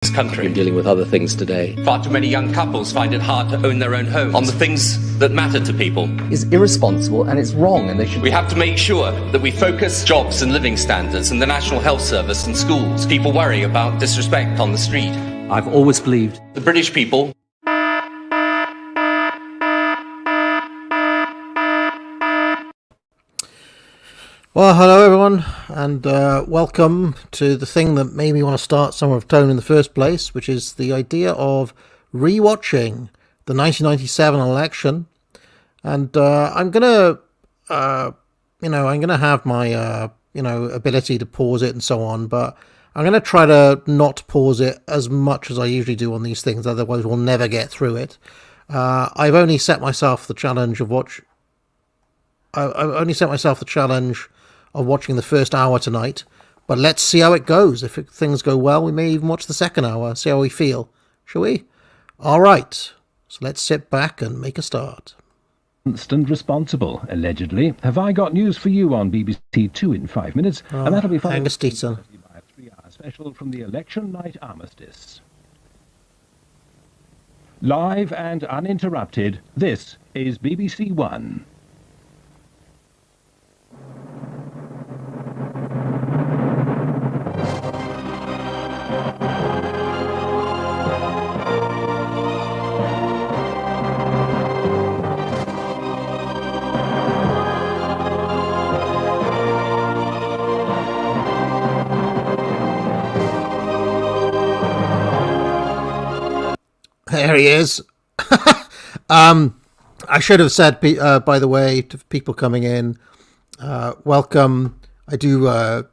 this country. We're dealing with other things today. Far too many young couples find it hard to own their own homes on the things that matter to people. It's irresponsible and it's wrong, and they should... We have to make sure that we focus jobs and living standards and the National Health Service and schools. People worry about disrespect on the street. I've always believed... The British people... Well, hello everyone, and welcome to the thing that made me want to start Summer of Tone in the first place, which is the idea of rewatching the 1997 election. And I'm gonna, I'm gonna have my, ability to pause it and so on, but I'm gonna try to not pause it as much as I usually do on these things. Otherwise, we'll never get through it. I've only set myself the challenge of watching the first hour tonight, but let's see how it goes. If things go well, we may even watch the second hour, see how we feel. Shall we? All right, so let's sit back and make a start. And responsible, allegedly. Have I got news for you on BBC 2 in 5 minutes? And that'll be followed Angus Deaton. by a 3-hour special from the election night armistice. Live and uninterrupted, this is BBC One. There he is. I should have said, by the way, to people coming in, welcome. I do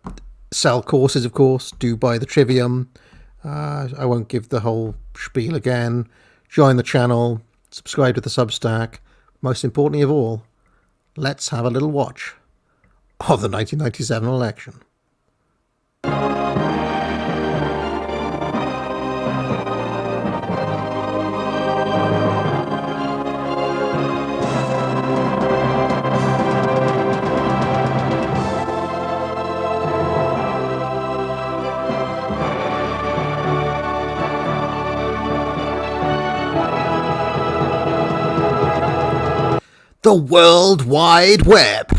sell courses, of course. Do buy the Trivium. I won't give the whole spiel again. Join the channel. Subscribe to the Substack. Most importantly of all, let's have a little watch of the 1997 election. The World Wide Web.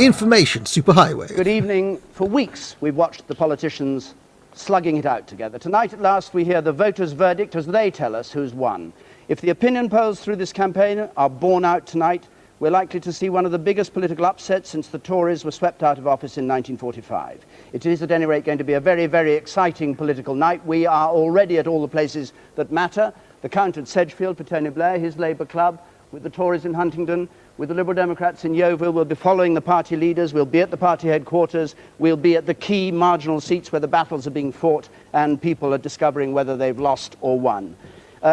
Information superhighway. Good evening. For weeks we've watched the politicians slugging it out together. Tonight at last we hear the voters' verdict as they tell us who's won. If the opinion polls through this campaign are borne out tonight, we're likely to see one of the biggest political upsets since the Tories were swept out of office in 1945. It is at any rate going to be a very, very exciting political night. We are already at all the places that matter. The count at Sedgefield for Tony Blair, his Labour club, with the Tories in Huntingdon, with the Liberal Democrats in Yeovil. We'll be following the party leaders, we'll be at the party headquarters, we'll be at the key marginal seats where the battles are being fought and people are discovering whether they've lost or won.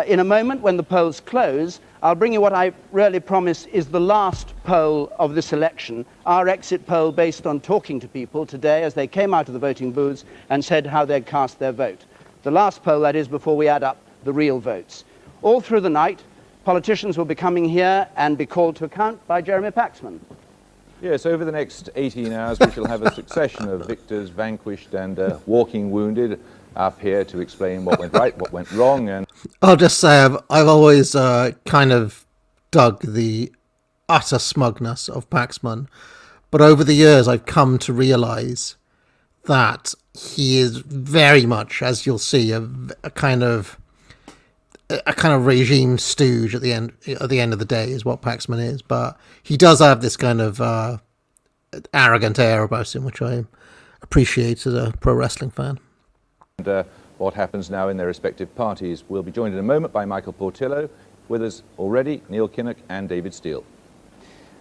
In a moment, when the polls close, I'll bring you what I really promise is the last poll of this election, our exit poll based on talking to people today as they came out of the voting booths and said how they'd cast their vote. The last poll, that is, before we add up the real votes. All through the night, politicians will be coming here and be called to account by Jeremy Paxman. Yes, over the next 18 hours we shall have a succession of victors, vanquished and walking wounded up here to explain what went right, what went wrong. And I'll just say I've always kind of dug the utter smugness of Paxman, but over the years I've come to realise that he is very much, as you'll see, a kind of regime stooge at the end of the day is what Paxman is, but he does have this kind of arrogant air about him, which I appreciate as a pro wrestling fan. And what happens now in their respective parties. We'll be joined in a moment by Michael Portillo, with us already Neil Kinnock and David Steele.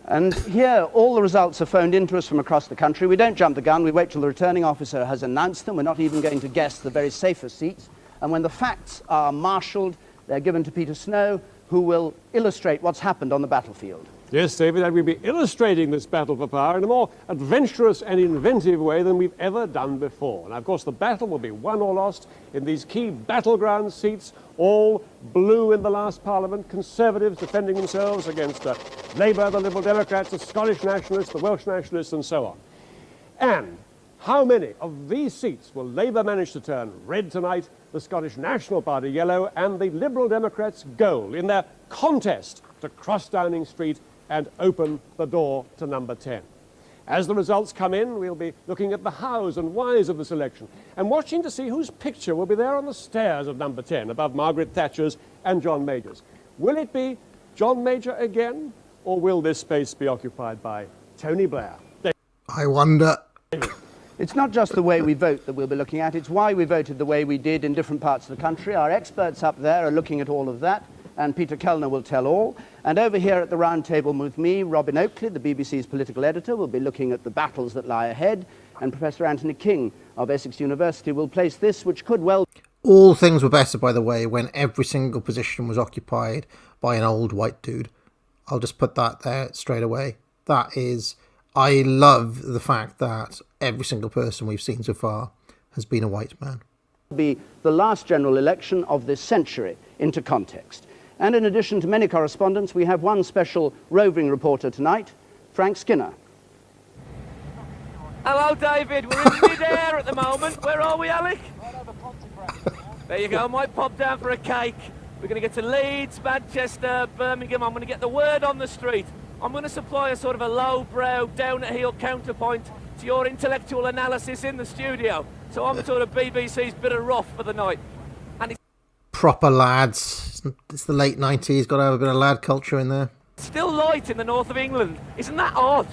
And here all the results are phoned into us from across the country. We don't jump the gun, we wait till the returning officer has announced them. We're not even going to guess the very safest seats. And when the facts are marshalled, they're given to Peter Snow, who will illustrate what's happened on the battlefield. Yes, David, and we'll be illustrating this battle for power in a more adventurous and inventive way than we've ever done before. And of course, the battle will be won or lost in these key battleground seats, all blue in the last Parliament, Conservatives defending themselves against Labour, the Liberal Democrats, the Scottish Nationalists, the Welsh Nationalists, and so on. And How many of these seats will Labour manage to turn red tonight, the Scottish National Party yellow, and the Liberal Democrats gold in their contest to cross Downing Street and open the door to number 10? As the results come in, we'll be looking at the hows and whys of this election and watching to see whose picture will be there on the stairs of number 10 above Margaret Thatcher's and John Major's. Will it be John Major again, or will this space be occupied by Tony Blair? I wonder. It's not just the way we vote that we'll be looking at, it's why we voted the way we did in different parts of the country. Our experts up there are looking at all of that, and Peter Kellner will tell all. And over here at the round table with me, Robin Oakley, the BBC's political editor, will be looking at the battles that lie ahead, and Professor Anthony King of Essex University will place this, which could well... All things were better, by the way, when every single position was occupied by an old white dude. I'll just put that there straight away. That is... I love the fact that every single person we've seen so far has been a white man. ...be the last general election of this century into context. And in addition to many correspondents, we have one special roving reporter tonight, Frank Skinner. Hello, David. We're in mid-air at the moment. Where are we, Alec? There you go. I might pop down for a cake. We're going to get to Leeds, Manchester, Birmingham. I'm going to get the word on the street. I'm going to supply a sort of a lowbrow, down-at-heel counterpoint to your intellectual analysis in the studio. So I'm sort of BBC's bit of rough for the night. And it's Proper lads. It's the late 90s. Got to have a bit of lad culture in there. still light in the north of England. Isn't that odd?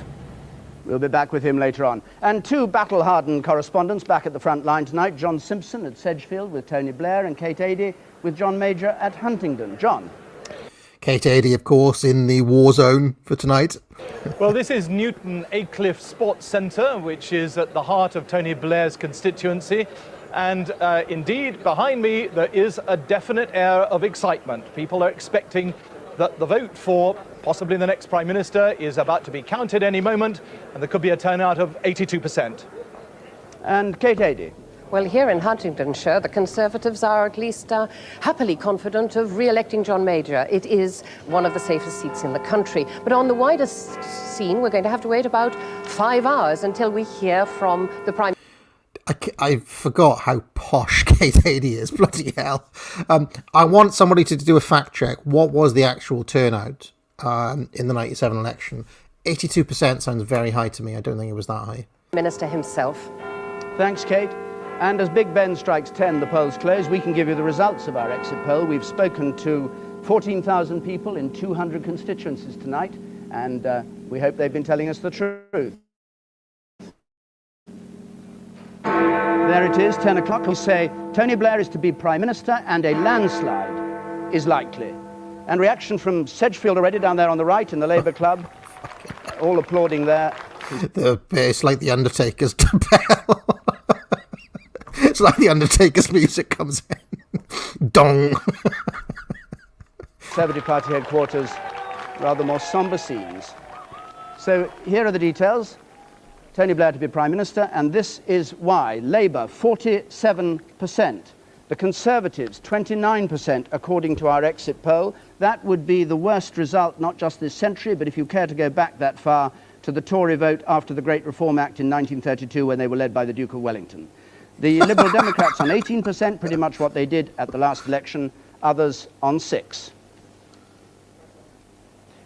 We'll be back with him later on. And two battle-hardened correspondents back at the front line tonight, John Simpson at Sedgefield with Tony Blair and Kate Adie with John Major at Huntingdon. John. Kate Adie, of course, in the war zone for tonight. Well, this is Newton Aycliffe Sports Centre, which is at the heart of Tony Blair's constituency. And indeed, behind me, there is a definite air of excitement. People are expecting that the vote for possibly the next Prime Minister is about to be counted any moment, and there could be a turnout of 82%. And Kate Adie. Well, here in Huntingdonshire, the Conservatives are at least happily confident of re-electing John Major. It is one of the safest seats in the country. But on the wider scene, we're going to have to wait about 5 hours until we hear from the Prime Minister. I forgot how posh Kate Adie is, bloody hell. I want somebody to do a fact check. What was the actual turnout in the 97 election? 82% sounds very high to me. I don't think it was that high. Minister himself. Thanks, Kate. And as Big Ben strikes 10, the polls close, we can give you the results of our exit poll. We've spoken to 14,000 people in 200 constituencies tonight, and we hope they've been telling us the truth. There it is, 10 o'clock. We say Tony Blair is to be Prime Minister and a landslide is likely. And reaction from Sedgefield already down there on the right in the Labour Club. All applauding there. It's like the Undertaker's bell. It's like the Undertaker's music comes in. Dong. Conservative Party headquarters, rather more sombre scenes. So here are the details. Tony Blair to be Prime Minister, and this is why. Labour, 47%. The Conservatives, 29%, according to our exit poll. That would be the worst result, not just this century, but if you care to go back that far, to the Tory vote after the Great Reform Act in 1932, when they were led by the Duke of Wellington. The Liberal Democrats on 18%, pretty much what they did at the last election, others on 6%.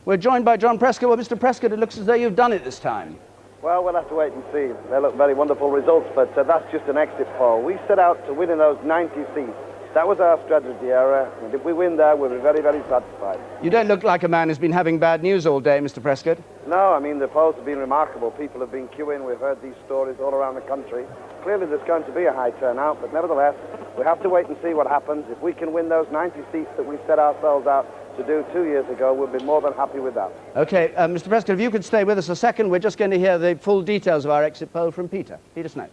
We're joined by John Prescott. Well, Mr. Prescott, it looks as though you've done it this time. Well, we'll have to wait and see. They look very wonderful results, but that's just an exit poll. We set out to win in those 90 seats. That was our strategy area, and if we win there, we'll be very, very satisfied. You don't look like a man who's been having bad news all day, Mr. Prescott. No, I mean, the polls have been remarkable. People have been queuing. We've heard these stories all around the country. Clearly, there's going to be a high turnout, but nevertheless, we have to wait and see what happens. If we can win those 90 seats that we set ourselves out to do 2 years ago, we'll be more than happy with that. OK, Mr. Prescott, if you could stay with us a second, we're just going to hear the full details of our exit poll from Peter Snow.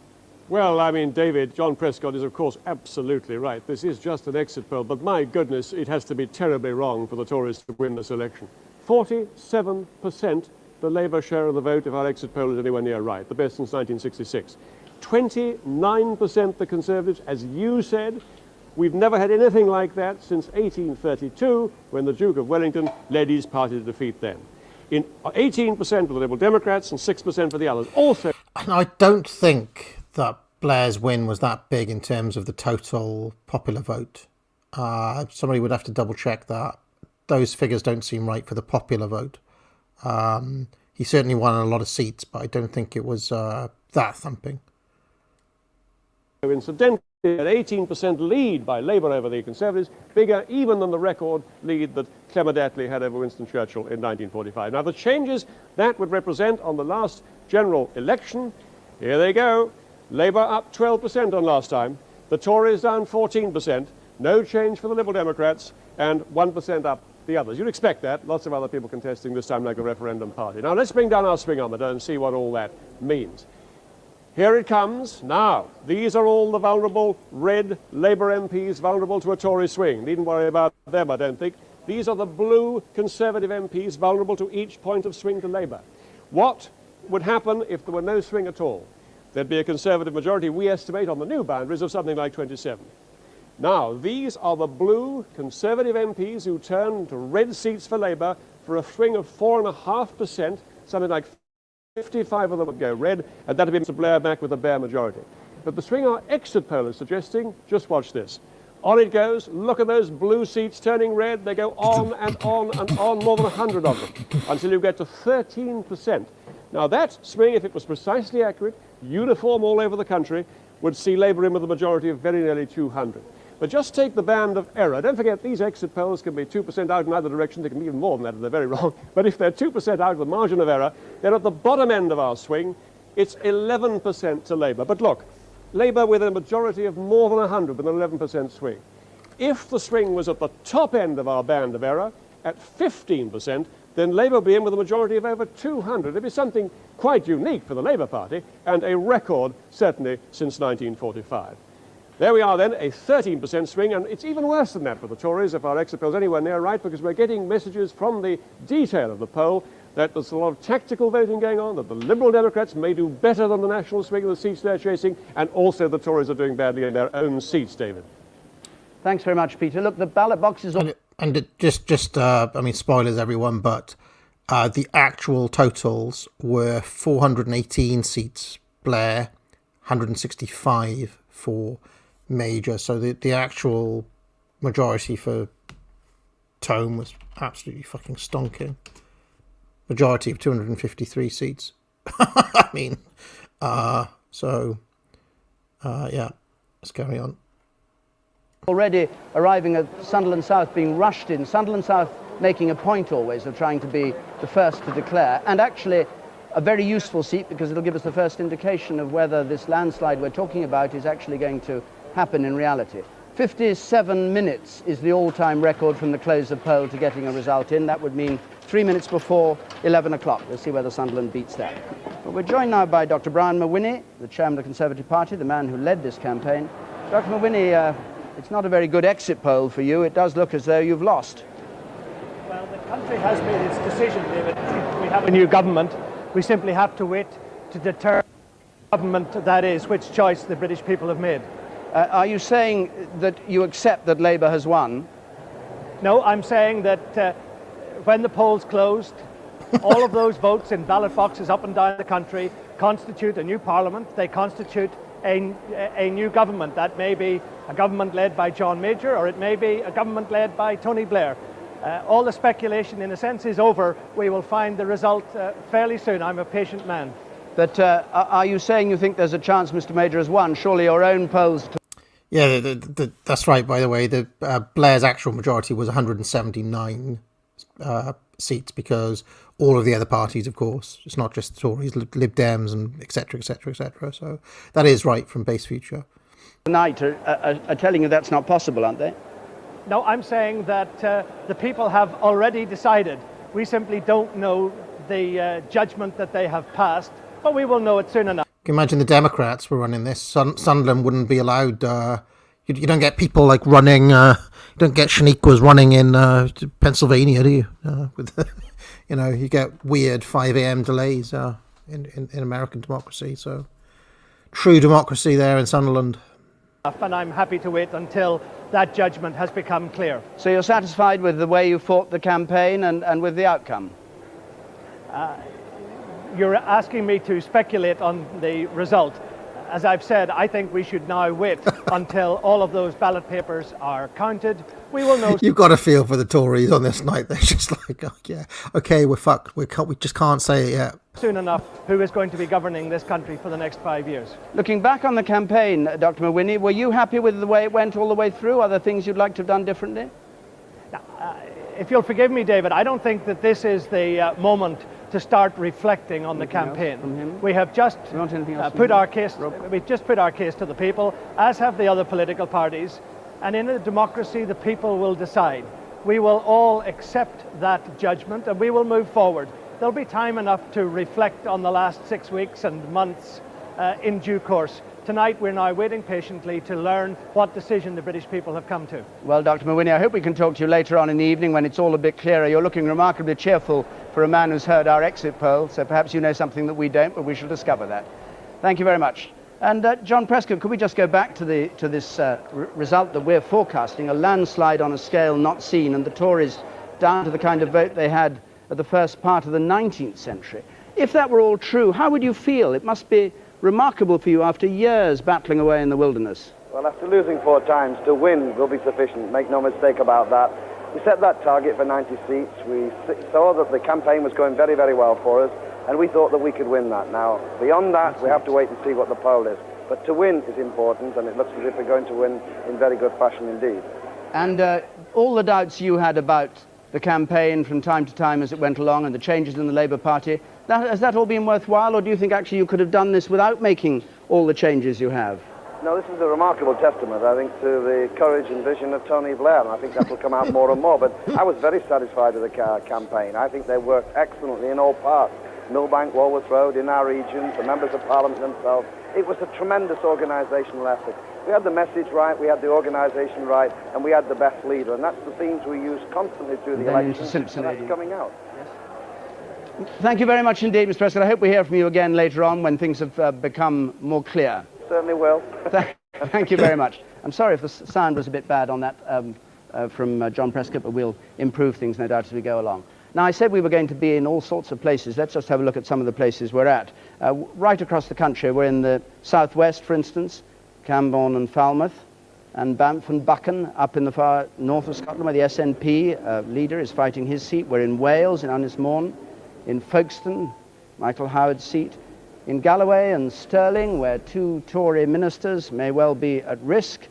Well, I mean, David, John Prescott is, of course, absolutely right. This is just an exit poll, but my goodness, it has to be terribly wrong for the Tories to win this election. 47% the Labour share of the vote if our exit poll is anywhere near right, the best since 1966. 29% the Conservatives, as you said. We've never had anything like that since 1832, when the Duke of Wellington led his party to defeat them. In 18% for the Liberal Democrats and 6% for the others. Also, And I don't think that Blair's win was that big in terms of the total popular vote. Somebody would have to double check that. Those figures don't seem right for the popular vote. He certainly won a lot of seats, but I don't think it was that thumping. Incidentally, an 18% lead by Labour over the Conservatives, bigger even than the record lead that Clement Attlee had over Winston Churchill in 1945. Now, the changes that would represent on the last general election, here they go. Labour up 12% on last time, the Tories down 14%, no change for the Liberal Democrats, and 1% up the others. You'd expect that. Lots of other people contesting this time like a referendum party. Now, let's bring down our swingometer and see what all that means. Here it comes. Now, these are all the vulnerable red Labour MPs vulnerable to a Tory swing. Needn't worry about them, I don't think. These are the blue Conservative MPs vulnerable to each point of swing to Labour. What would happen if there were no swing at all? There'd be a Conservative majority, we estimate, on the new boundaries of something like 27. Now, these are the blue Conservative MPs who turn to red seats for Labour for a swing of 4.5%, something like 55 of them would go red, and that would be Mr. Blair back with a bare majority. But the swing our exit poll is suggesting, just watch this. On it goes. Look at those blue seats turning red. They go on and on and on, more than 100 of them, until you get to 13%. Now, that swing, if it was precisely accurate, uniform all over the country, would see Labour in with a majority of very nearly 200. But just take the band of error. Don't forget, these exit polls can be 2% out in either direction. They can be even more than that if they're very wrong. But if they're 2% out of the margin of error, then at the bottom end of our swing, it's 11% to Labour. But look, Labour with a majority of more than 100 with an 11% swing. If the swing was at the top end of our band of error, at 15%, then Labour would be in with a majority of over 200. It'd be something quite unique for the Labour Party, and a record, certainly, since 1945. There we are then, a 13% swing, and it's even worse than that for the Tories if our exit poll's anywhere near right, because we're getting messages from the detail of the poll that there's a lot of tactical voting going on, that the Liberal Democrats may do better than the national swing of the seats they're chasing, and also the Tories are doing badly in their own seats, David. Thanks very much, Peter. Look, the ballot boxes... And it I mean, spoilers, everyone, but the actual totals were 418 seats Blair, 165 for Major. So the actual majority for Tone was absolutely fucking stonking. Majority of 253 seats. I mean, yeah, let's carry on. Already arriving at Sunderland South, being rushed in. Sunderland South making a point always of trying to be the first to declare, and actually a very useful seat because it'll give us the first indication of whether this landslide we're talking about is actually going to happen in reality. 57 minutes is the all-time record from the close of poll to getting a result in. That would mean 3 minutes before 11 o'clock. We'll see whether Sunderland beats that. But we're joined now by Dr. Brian Mawhinney, the chairman of the Conservative Party, the man who led this campaign. Dr. Mawhinney, it's not a very good exit poll for you. It does look as though you've lost. Well, the country has made its decision, David. We have a new government. We simply have to wait to determine the government that is, which choice the British people have made. Are you saying that you accept that Labour has won? No, I'm saying that when the polls closed, all of those votes in ballot boxes up and down the country constitute a new parliament. They constitute a new government. That may be a government led by John Major, or it may be a government led by Tony Blair. All the speculation, in a sense, is over. We will find the result fairly soon. I'm a patient man. But are you saying you think there's a chance Mr. Major has won? Surely your own polls... Yeah, that's right, by the way. The Blair's actual majority was 179 seats because all of the other parties, of course, it's not just the Tories, Lib Dems and et cetera, et cetera, et cetera. So that is right from Base Future. Tonight are telling you that's not possible, aren't they? No, I'm saying that the people have already decided. We simply don't know the judgment that they have passed, but we will know it soon enough. Can you imagine the Democrats were running this? Sunderland wouldn't be allowed. You don't get people like running. You don't get Shaniquas running in Pennsylvania, do you? You get weird 5 a.m. delays in American democracy. So true democracy there in Sunderland. And I'm happy to wait until that judgment has become clear. So you're satisfied with the way you fought the campaign and with the outcome? You're asking me to speculate on the result. as I've said, I think we should now wait until all of those ballot papers are counted. We will know. You've got a feel for the Tories on this night. They're just like, oh, yeah, okay, we're fucked. We just can't say it yet. Soon enough who is going to be governing this country for the next 5 years. Looking back on the campaign, Dr. Mawhinney, were you happy with the way it went all the way through? Are there things you'd like to have done differently? Now, if you'll forgive me, David, I don't think that this is the moment to start reflecting on the campaign. We have just put our case. We've just put our case to the people, as have the other political parties. And in a democracy, the people will decide. We will all accept that judgment, and we will move forward. There'll be time enough to reflect on the last 6 weeks and months in due course. Tonight, we're now waiting patiently to learn what decision the British people have come to. Well, Dr. Mawhinney, I hope we can talk to you later on in the evening when it's all a bit clearer. You're looking remarkably cheerful for a man who's heard our exit poll, so perhaps you know something that we don't, but we shall discover that. Thank you very much. And John Prescott, could we just go back to this result that we're forecasting, a landslide on a scale not seen, and the Tories down to the kind of vote they had at the first part of the 19th century. If that were all true, how would you feel? It must be remarkable for you after years battling away in the wilderness. Well, after losing 4 times, to win will be sufficient. Make no mistake about that. We set that target for 90 seats. We saw that the campaign was going very, very well for us, and we thought that we could win that. Now, beyond that, we have to wait and see what the poll is. But to win is important, and it looks as if we're going to win in very good fashion indeed. And all the doubts you had about the campaign from time to time as it went along and the changes in the Labour Party, has that all been worthwhile, or do you think actually you could have done this without making all the changes you have? No, this is a remarkable testament, I think, to the courage and vision of Tony Blair, and I think that will come out more and more. But I was very satisfied with the campaign. I think they worked excellently in all parts. Millbank, Walworth Road, in our regions, the members of Parliament themselves. It was a tremendous organisational effort. We had the message right, we had the organisation right, and we had the best leader, and that's the themes we use constantly through the elections, and that's coming out. Thank you very much indeed, Mr. Prescott. I hope we hear from you again later on when things have become more clear. Certainly will. Thank you very much. I'm sorry if the sound was a bit bad on that from John Prescott, but we'll improve things, no doubt, as we go along. Now, I said we were going to be in all sorts of places. Let's just have a look at some of the places we're at. Right across the country, we're in the southwest, for instance, Camborne and Falmouth, and Banff and Buchan, up in the far north of Scotland, where the SNP leader is fighting his seat. We're in Wales, in Ynys Môn, in Folkestone, Michael Howard's seat, in Galloway and Stirling, where 2 Tory ministers may well be at risk.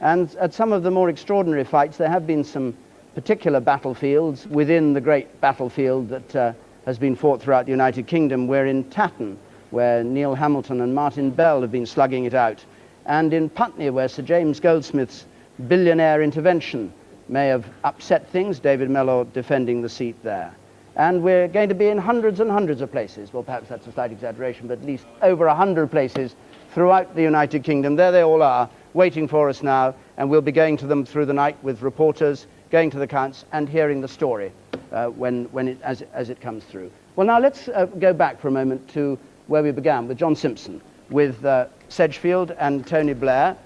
And at some of the more extraordinary fights, there have been some particular battlefields within the great battlefield that has been fought throughout the United Kingdom. We're in Tatton, where Neil Hamilton and Martin Bell have been slugging it out, and in Putney, where Sir James Goldsmith's billionaire intervention may have upset things, David Mellor defending the seat there. And we're going to be in hundreds and hundreds of places. Well, perhaps that's a slight exaggeration, but at least over 100 places throughout the United Kingdom. There they all are, waiting for us now, and we'll be going to them through the night with reporters, going to the counts and hearing the story as it comes through. Well, now let's go back for a moment to where we began, with John Simpson, with Sedgefield and Tony Blair.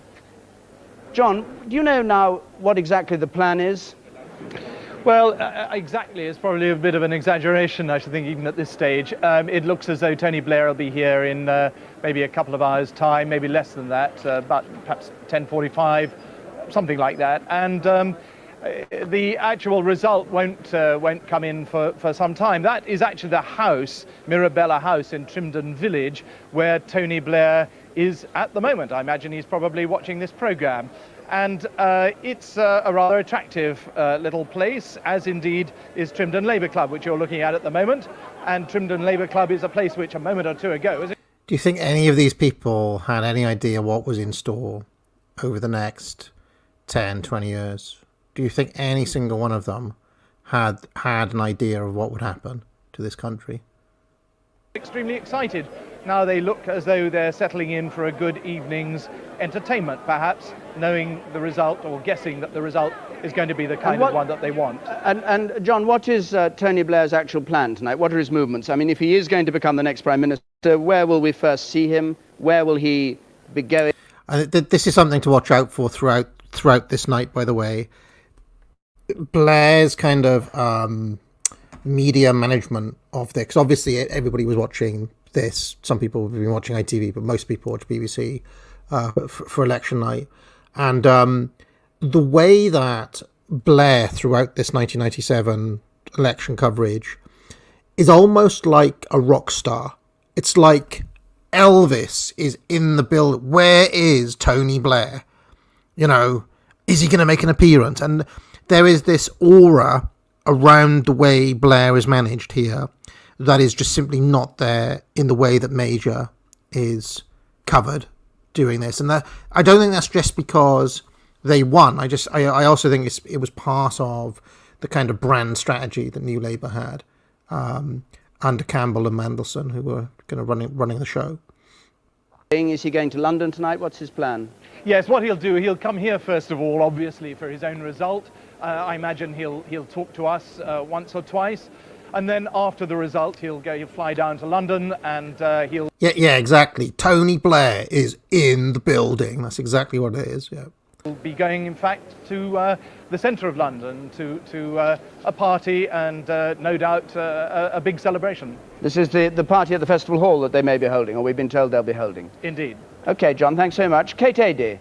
John, do you know now what exactly the plan is? Well, exactly. It's probably a bit of an exaggeration, I should think, even at this stage. It looks as though Tony Blair will be here in maybe a couple of hours' time, maybe less than that, but perhaps 10:45, something like that. And the actual result won't come in for some time. That is actually the house, Mirabella House in Trimdon Village, where Tony Blair is at the moment. I imagine he's probably watching this programme. And it's a rather attractive little place, as indeed is Trimdon Labour Club, which you're looking at the moment. And Trimdon Labour Club is a place which a moment or two ago... Do you think any of these people had any idea what was in store over the next 10, 20 years? Do you think any single one of them had an idea of what would happen to this country? Extremely excited. Now they look as though they're settling in for a good evening's entertainment, perhaps, knowing the result or guessing that the result is going to be the kind of one that they want. And John, what is Tony Blair's actual plan tonight? What are his movements? I mean, if he is going to become the next Prime Minister, where will we first see him? Where will he be going? This is something to watch out for throughout this night, by the way. Blair's kind of media management of this, 'cause obviously everybody was watching this. Some people have been watching ITV, but most people watch BBC for election night. And the way that Blair, throughout this 1997 election coverage, is almost like a rock star. It's like Elvis is in the build. Where is Tony Blair? You know, is he going to make an appearance? And there is this aura around the way Blair is managed here that is just simply not there in the way that Major is covered doing this. And that, I don't think that's just because they won. I also think it was part of the kind of brand strategy that New Labour had under Campbell and Mandelson, who were kind of running the show. Is he going to London tonight? What's his plan? Yes, what he'll do, he'll come here first of all, obviously, for his own result. I imagine he'll talk to us once or twice, and then after the result, he'll fly down to London, and he'll... Yeah, exactly. Tony Blair is in the building. That's exactly what it is, yeah. He'll be going, in fact, to the centre of London to a party and no doubt a big celebration. This is the party at the Festival Hall that they may be holding, or we've been told they'll be holding. Indeed. OK, John, thanks so much. Kate Adie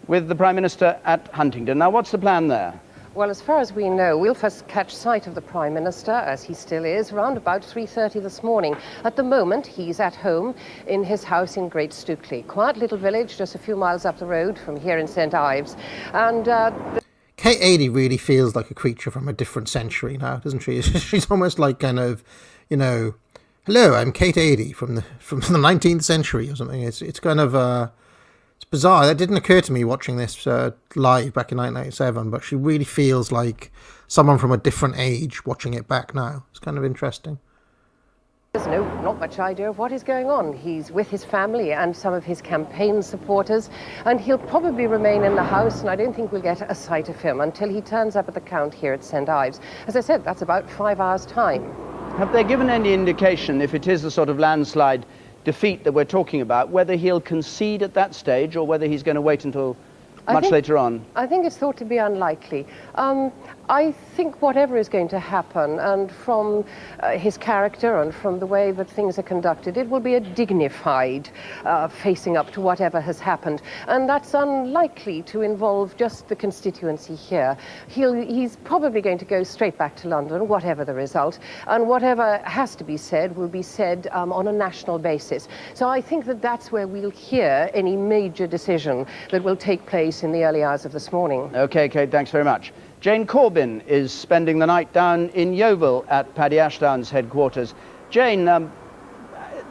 with the Prime Minister at Huntingdon. Now, what's the plan there? Well, as far as we know, we'll first catch sight of the Prime Minister, as he still is, around about 3:30 this morning. At the moment, he's at home in his house in Great Stookley. Quiet little village, just a few miles up the road from here in St Ives. And Kate Adie really feels like a creature from a different century now, doesn't she? She's almost like kind of, you know, hello, I'm Kate Adie from the 19th century or something. It's kind of it's bizarre. That didn't occur to me watching this live back in 1997, but she really feels like someone from a different age watching it back now. It's kind of interesting. There's not much idea of what is going on. He's with his family and some of his campaign supporters, and he'll probably remain in the house, and I don't think we'll get a sight of him until he turns up at the count here at St Ives. As I said, that's about 5 hours' time. Have they given any indication, if it is the sort of landslide defeat that we're talking about, whether he'll concede at that stage or whether he's going to wait until much later on? I think it's thought to be unlikely. I think whatever is going to happen, and from his character and from the way that things are conducted, it will be a dignified facing up to whatever has happened. And that's unlikely to involve just the constituency here. He's probably going to go straight back to London, whatever the result, and whatever has to be said will be said on a national basis. So I think that that's where we'll hear any major decision that will take place in the early hours of this morning. OK, Kate, thanks very much. Jane Corbyn is spending the night down in Yeovil at Paddy Ashdown's headquarters. Jane,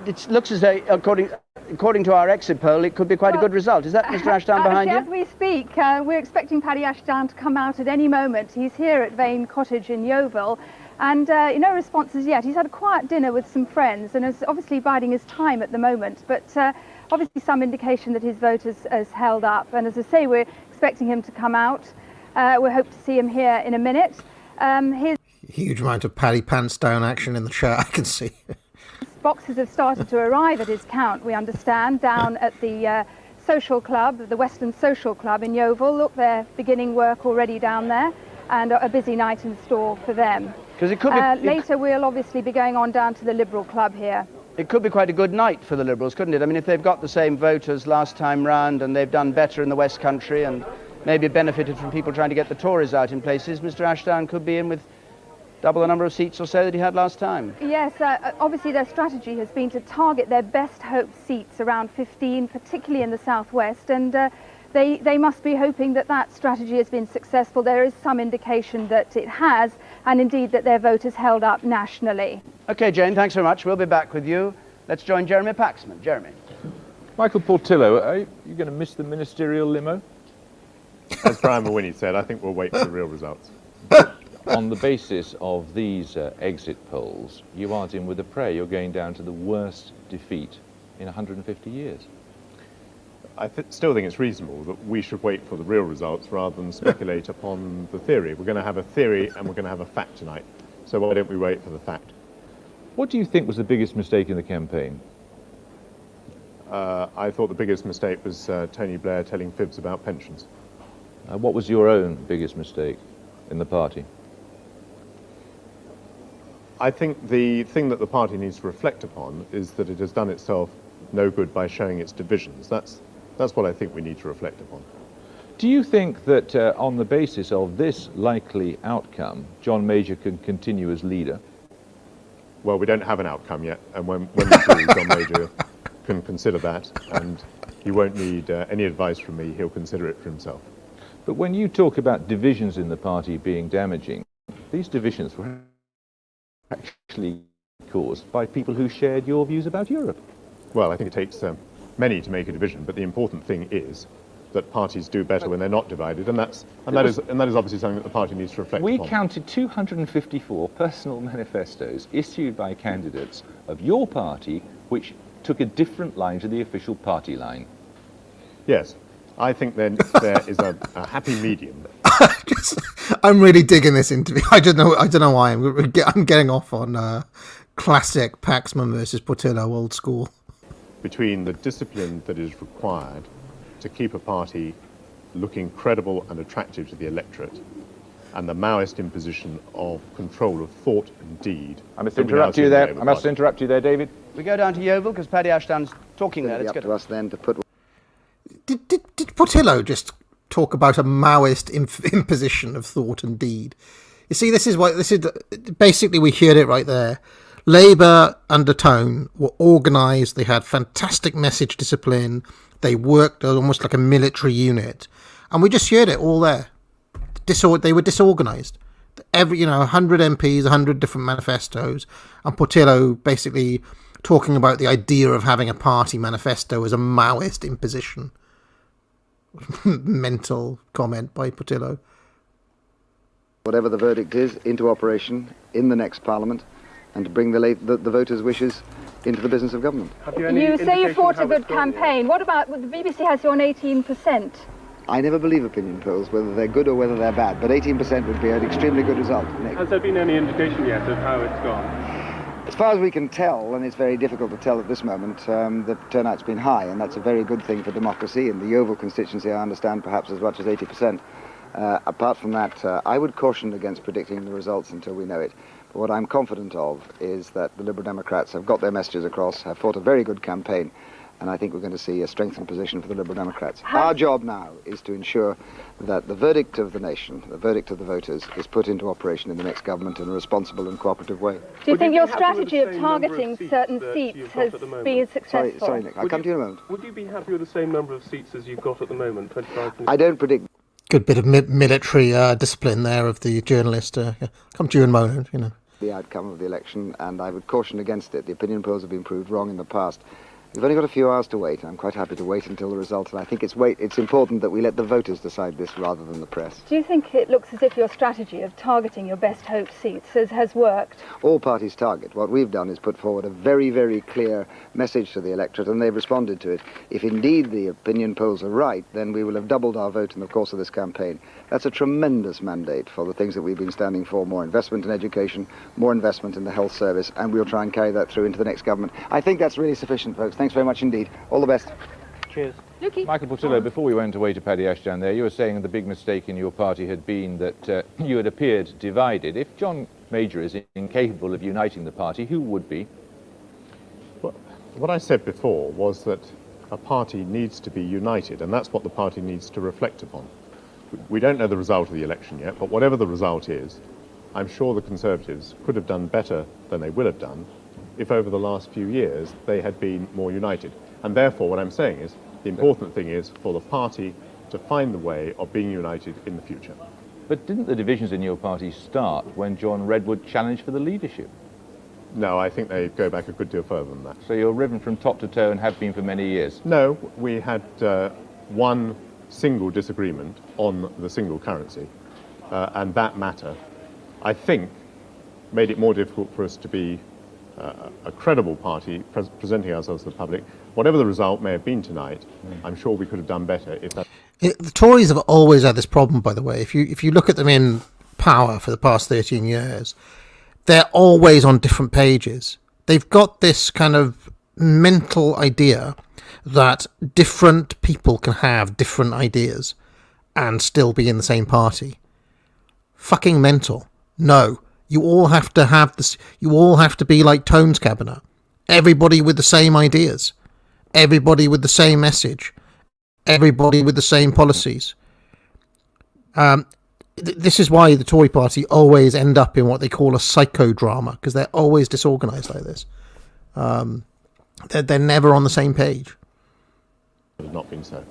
it looks as though, according to our exit poll, it could be quite a good result. Is that Mr. Ashdown behind you? As we speak, we're expecting Paddy Ashdown to come out at any moment. He's here at Vane Cottage in Yeovil, and no responses yet. He's had a quiet dinner with some friends and is obviously biding his time at the moment, but obviously some indication that his vote has held up. And as I say, we're expecting him to come out. We hope to see him here in a minute. Huge amount of Paddy Pants Down action in the chat, I can see. Boxes have started to arrive at his count, we understand, down at the social club, the Western Social Club in Yeovil. Look, they're beginning work already down there, and a busy night in store for them. Because it could be, later we'll obviously be going on down to the Liberal Club here. It could be quite a good night for the Liberals, couldn't it? I mean, if they've got the same vote as last time round and they've done better in the West Country and maybe benefited from people trying to get the Tories out in places, Mr. Ashdown could be in with double the number of seats or so that he had last time. Yes, obviously their strategy has been to target their best hoped seats, around 15, particularly in the southwest, and they must be hoping that that strategy has been successful. There is some indication that it has, and indeed that their vote has held up nationally. OK, Jane, thanks very much. We'll be back with you. Let's join Jeremy Paxman. Jeremy. Michael Portillo, are you going to miss the ministerial limo? As Brian Mulwiney said, I think we'll wait for the real results. On the basis of these exit polls, you aren't in with a prayer. You're going down to the worst defeat in 150 years. I still think it's reasonable that we should wait for the real results rather than speculate upon the theory. We're going to have a theory and we're going to have a fact tonight. So why don't we wait for the fact? What do you think was the biggest mistake in the campaign? I thought the biggest mistake was Tony Blair telling fibs about pensions. What was your own biggest mistake in the party? I think the thing that the party needs to reflect upon is that it has done itself no good by showing its divisions. That's what I think we need to reflect upon. Do you think that on the basis of this likely outcome, John Major can continue as leader? Well, we don't have an outcome yet, and when we do, John Major can consider that, and he won't need any advice from me. He'll consider it for himself. But when you talk about divisions in the party being damaging, these divisions were actually caused by people who shared your views about Europe. Well, I think it takes many to make a division, but the important thing is that parties do better when they're not divided, and that is obviously something that the party needs to reflect We upon. counted 254 personal manifestos issued by candidates of your party which took a different line to the official party line. Yes, I think then there is a happy medium. I'm really digging this interview. I don't know why. I'm getting off on classic Paxman versus Portillo, old school. Between the discipline that is required to keep a party looking credible and attractive to the electorate, and the Maoist imposition of control of thought and deed. I must interrupt you there, David. We go down to Yeovil because Paddy Ashdown's talking there. Let's Let's go go to us then to put. Did Portillo just talk about a Maoist imposition of thought and deed? You see, this is basically, we heard it right there. Labour undertone were organised. They had fantastic message discipline. They worked almost like a military unit, and we just heard it all there. They were disorganised. 100 MPs, 100 different manifestos, and Portillo basically talking about the idea of having a party manifesto as a Maoist imposition. Mental comment by Portillo. Whatever the verdict is, into operation in the next Parliament, and to bring the voters' wishes into the business of government. You say you fought a good campaign. What about, the BBC has you on 18%? I never believe opinion polls, whether they're good or whether they're bad, but 18% would be an extremely good result. Nick. Has there been any indication yet of how it's gone? As far as we can tell, and it's very difficult to tell at this moment, the turnout's been high, and that's a very good thing for democracy. In the Yeovil constituency, I understand perhaps as much as 80%. Apart from that, I would caution against predicting the results until we know it. But what I'm confident of is that the Liberal Democrats have got their messages across, have fought a very good campaign, and I think we're going to see a strengthened position for the Liberal Democrats. Our job now is to ensure that the verdict of the nation, the verdict of the voters, is put into operation in the next government in a responsible and cooperative way. Do you think your strategy of targeting certain seats has been successful? Sorry, Nick, I'll come to you in a moment. Would you be happy with the same number of seats as you've got at the moment, 25? I don't predict. Good bit of military discipline there of the journalist. Come to you in a moment, The outcome of the election, and I would caution against it. The opinion polls have been proved wrong in the past. We've only got a few hours to wait, and I'm quite happy to wait until the result, and I think it's important that we let the voters decide this rather than the press. Do you think it looks as if your strategy of targeting your best hoped seats has worked? All parties target. What we've done is put forward a very, very clear message to the electorate, and they've responded to it. If indeed the opinion polls are right, then we will have doubled our vote in the course of this campaign. That's a tremendous mandate for the things that we've been standing for: more investment in education, more investment in the health service, and we'll try and carry that through into the next government. I think that's really sufficient, folks. Thanks very much indeed. All the best. Cheers. Lukey. Michael Portillo, before we went away to Paddy Ashdown there, you were saying the big mistake in your party had been that you had appeared divided. If John Major is incapable of uniting the party, who would be? Well, what I said before was that a party needs to be united, and that's what the party needs to reflect upon. We don't know the result of the election yet, but whatever the result is, I'm sure the Conservatives could have done better than they will have done if over the last few years they had been more united. And therefore, what I'm saying is, the important thing is for the party to find the way of being united in the future. But didn't the divisions in your party start when John Redwood challenged for the leadership? No, I think they go back a good deal further than that. So you're riven from top to toe and have been for many years? No, we had one single disagreement on the single currency, and that matter, I think, made it more difficult for us to be a credible party presenting ourselves to the public. Whatever the result may have been tonight, I'm sure we could have done better if that... The Tories have always had this problem, by the way. If you look at them in power for the past 13 years, they're always on different pages. They've got this kind of mental idea that different people can have different ideas and still be in the same party. Fucking mental. No, You all have to have this. You all have to be like Tone's cabinet. Everybody with the same ideas. Everybody with the same message. Everybody with the same policies. This is why the Tory party always end up in what they call a psychodrama, because they're always disorganised like this. They're never on the same page. It has not been so.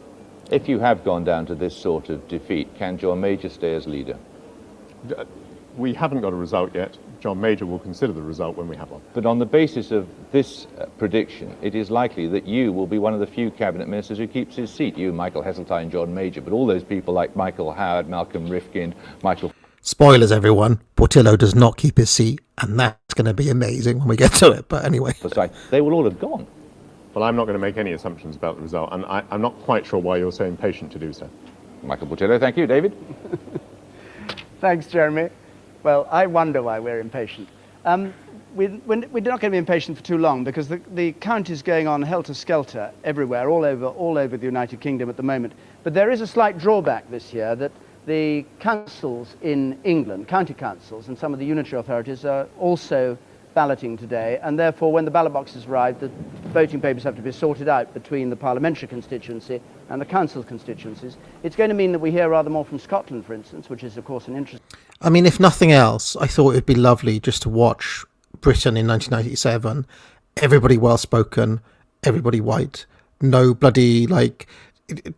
If you have gone down to this sort of defeat, can John Major stay as leader? We haven't got a result yet. John Major will consider the result when we have one. But on the basis of this prediction, it is likely that you will be one of the few cabinet ministers who keeps his seat. You, Michael Heseltine, John Major, but all those people like Michael Howard, Malcolm Rifkind, Michael... Spoilers, everyone. Portillo does not keep his seat, and that's going to be amazing when we get to it. But anyway. They will all have gone. Well, I'm not going to make any assumptions about the result, and I'm not quite sure why you're so impatient to do so. Michael Portillo, thank you. David? Thanks, Jeremy. Well, I wonder why we're impatient. We're not going to be impatient for too long, because the count is going on helter-skelter everywhere, all over the United Kingdom at the moment. But there is a slight drawback this year, that the councils in England, county councils, and some of the unitary authorities are also balloting today, and therefore when the ballot boxes arrive, the voting papers have to be sorted out between the parliamentary constituency and the council constituencies. It's going to mean that we hear rather more from Scotland, for instance, which is of course an interest. I mean, if nothing else, I thought it'd be lovely just to watch Britain in 1997. Everybody well-spoken, everybody white, no bloody like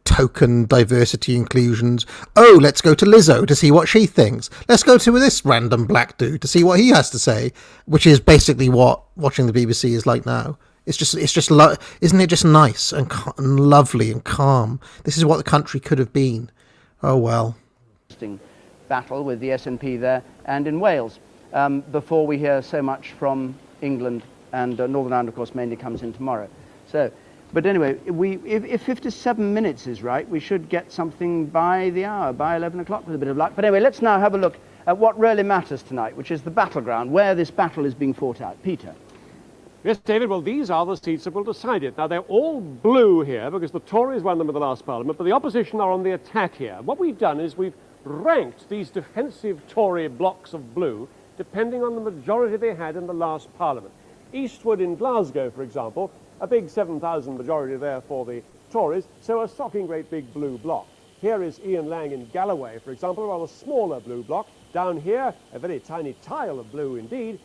token diversity inclusions. Oh, let's go to Lizzo to see what she thinks. Let's go to this random black dude to see what he has to say, which is basically what watching the BBC is like now. It's just isn't it just nice and lovely and calm? This is what the country could have been. Oh well. Battle with the SNP there and in Wales before we hear so much from England, and Northern Ireland of course mainly comes in tomorrow. So but anyway, if 57 minutes is right, we should get something by the hour, by 11 o'clock with a bit of luck. But anyway, let's now have a look at what really matters tonight, which is the battleground, where this battle is being fought out. Peter. Yes, David, well, these are the seats that will decide it. Now, they're all blue here because the Tories won them in the last Parliament, but the opposition are on the attack here. What we've done is we've ranked these defensive Tory blocks of blue depending on the majority they had in the last Parliament. Eastwood in Glasgow, for example, a big 7,000 majority there for the Tories, so a shocking great big blue block. Here is Ian Lang in Galloway, for example, a rather smaller blue block. Down here, a very tiny tile of blue indeed,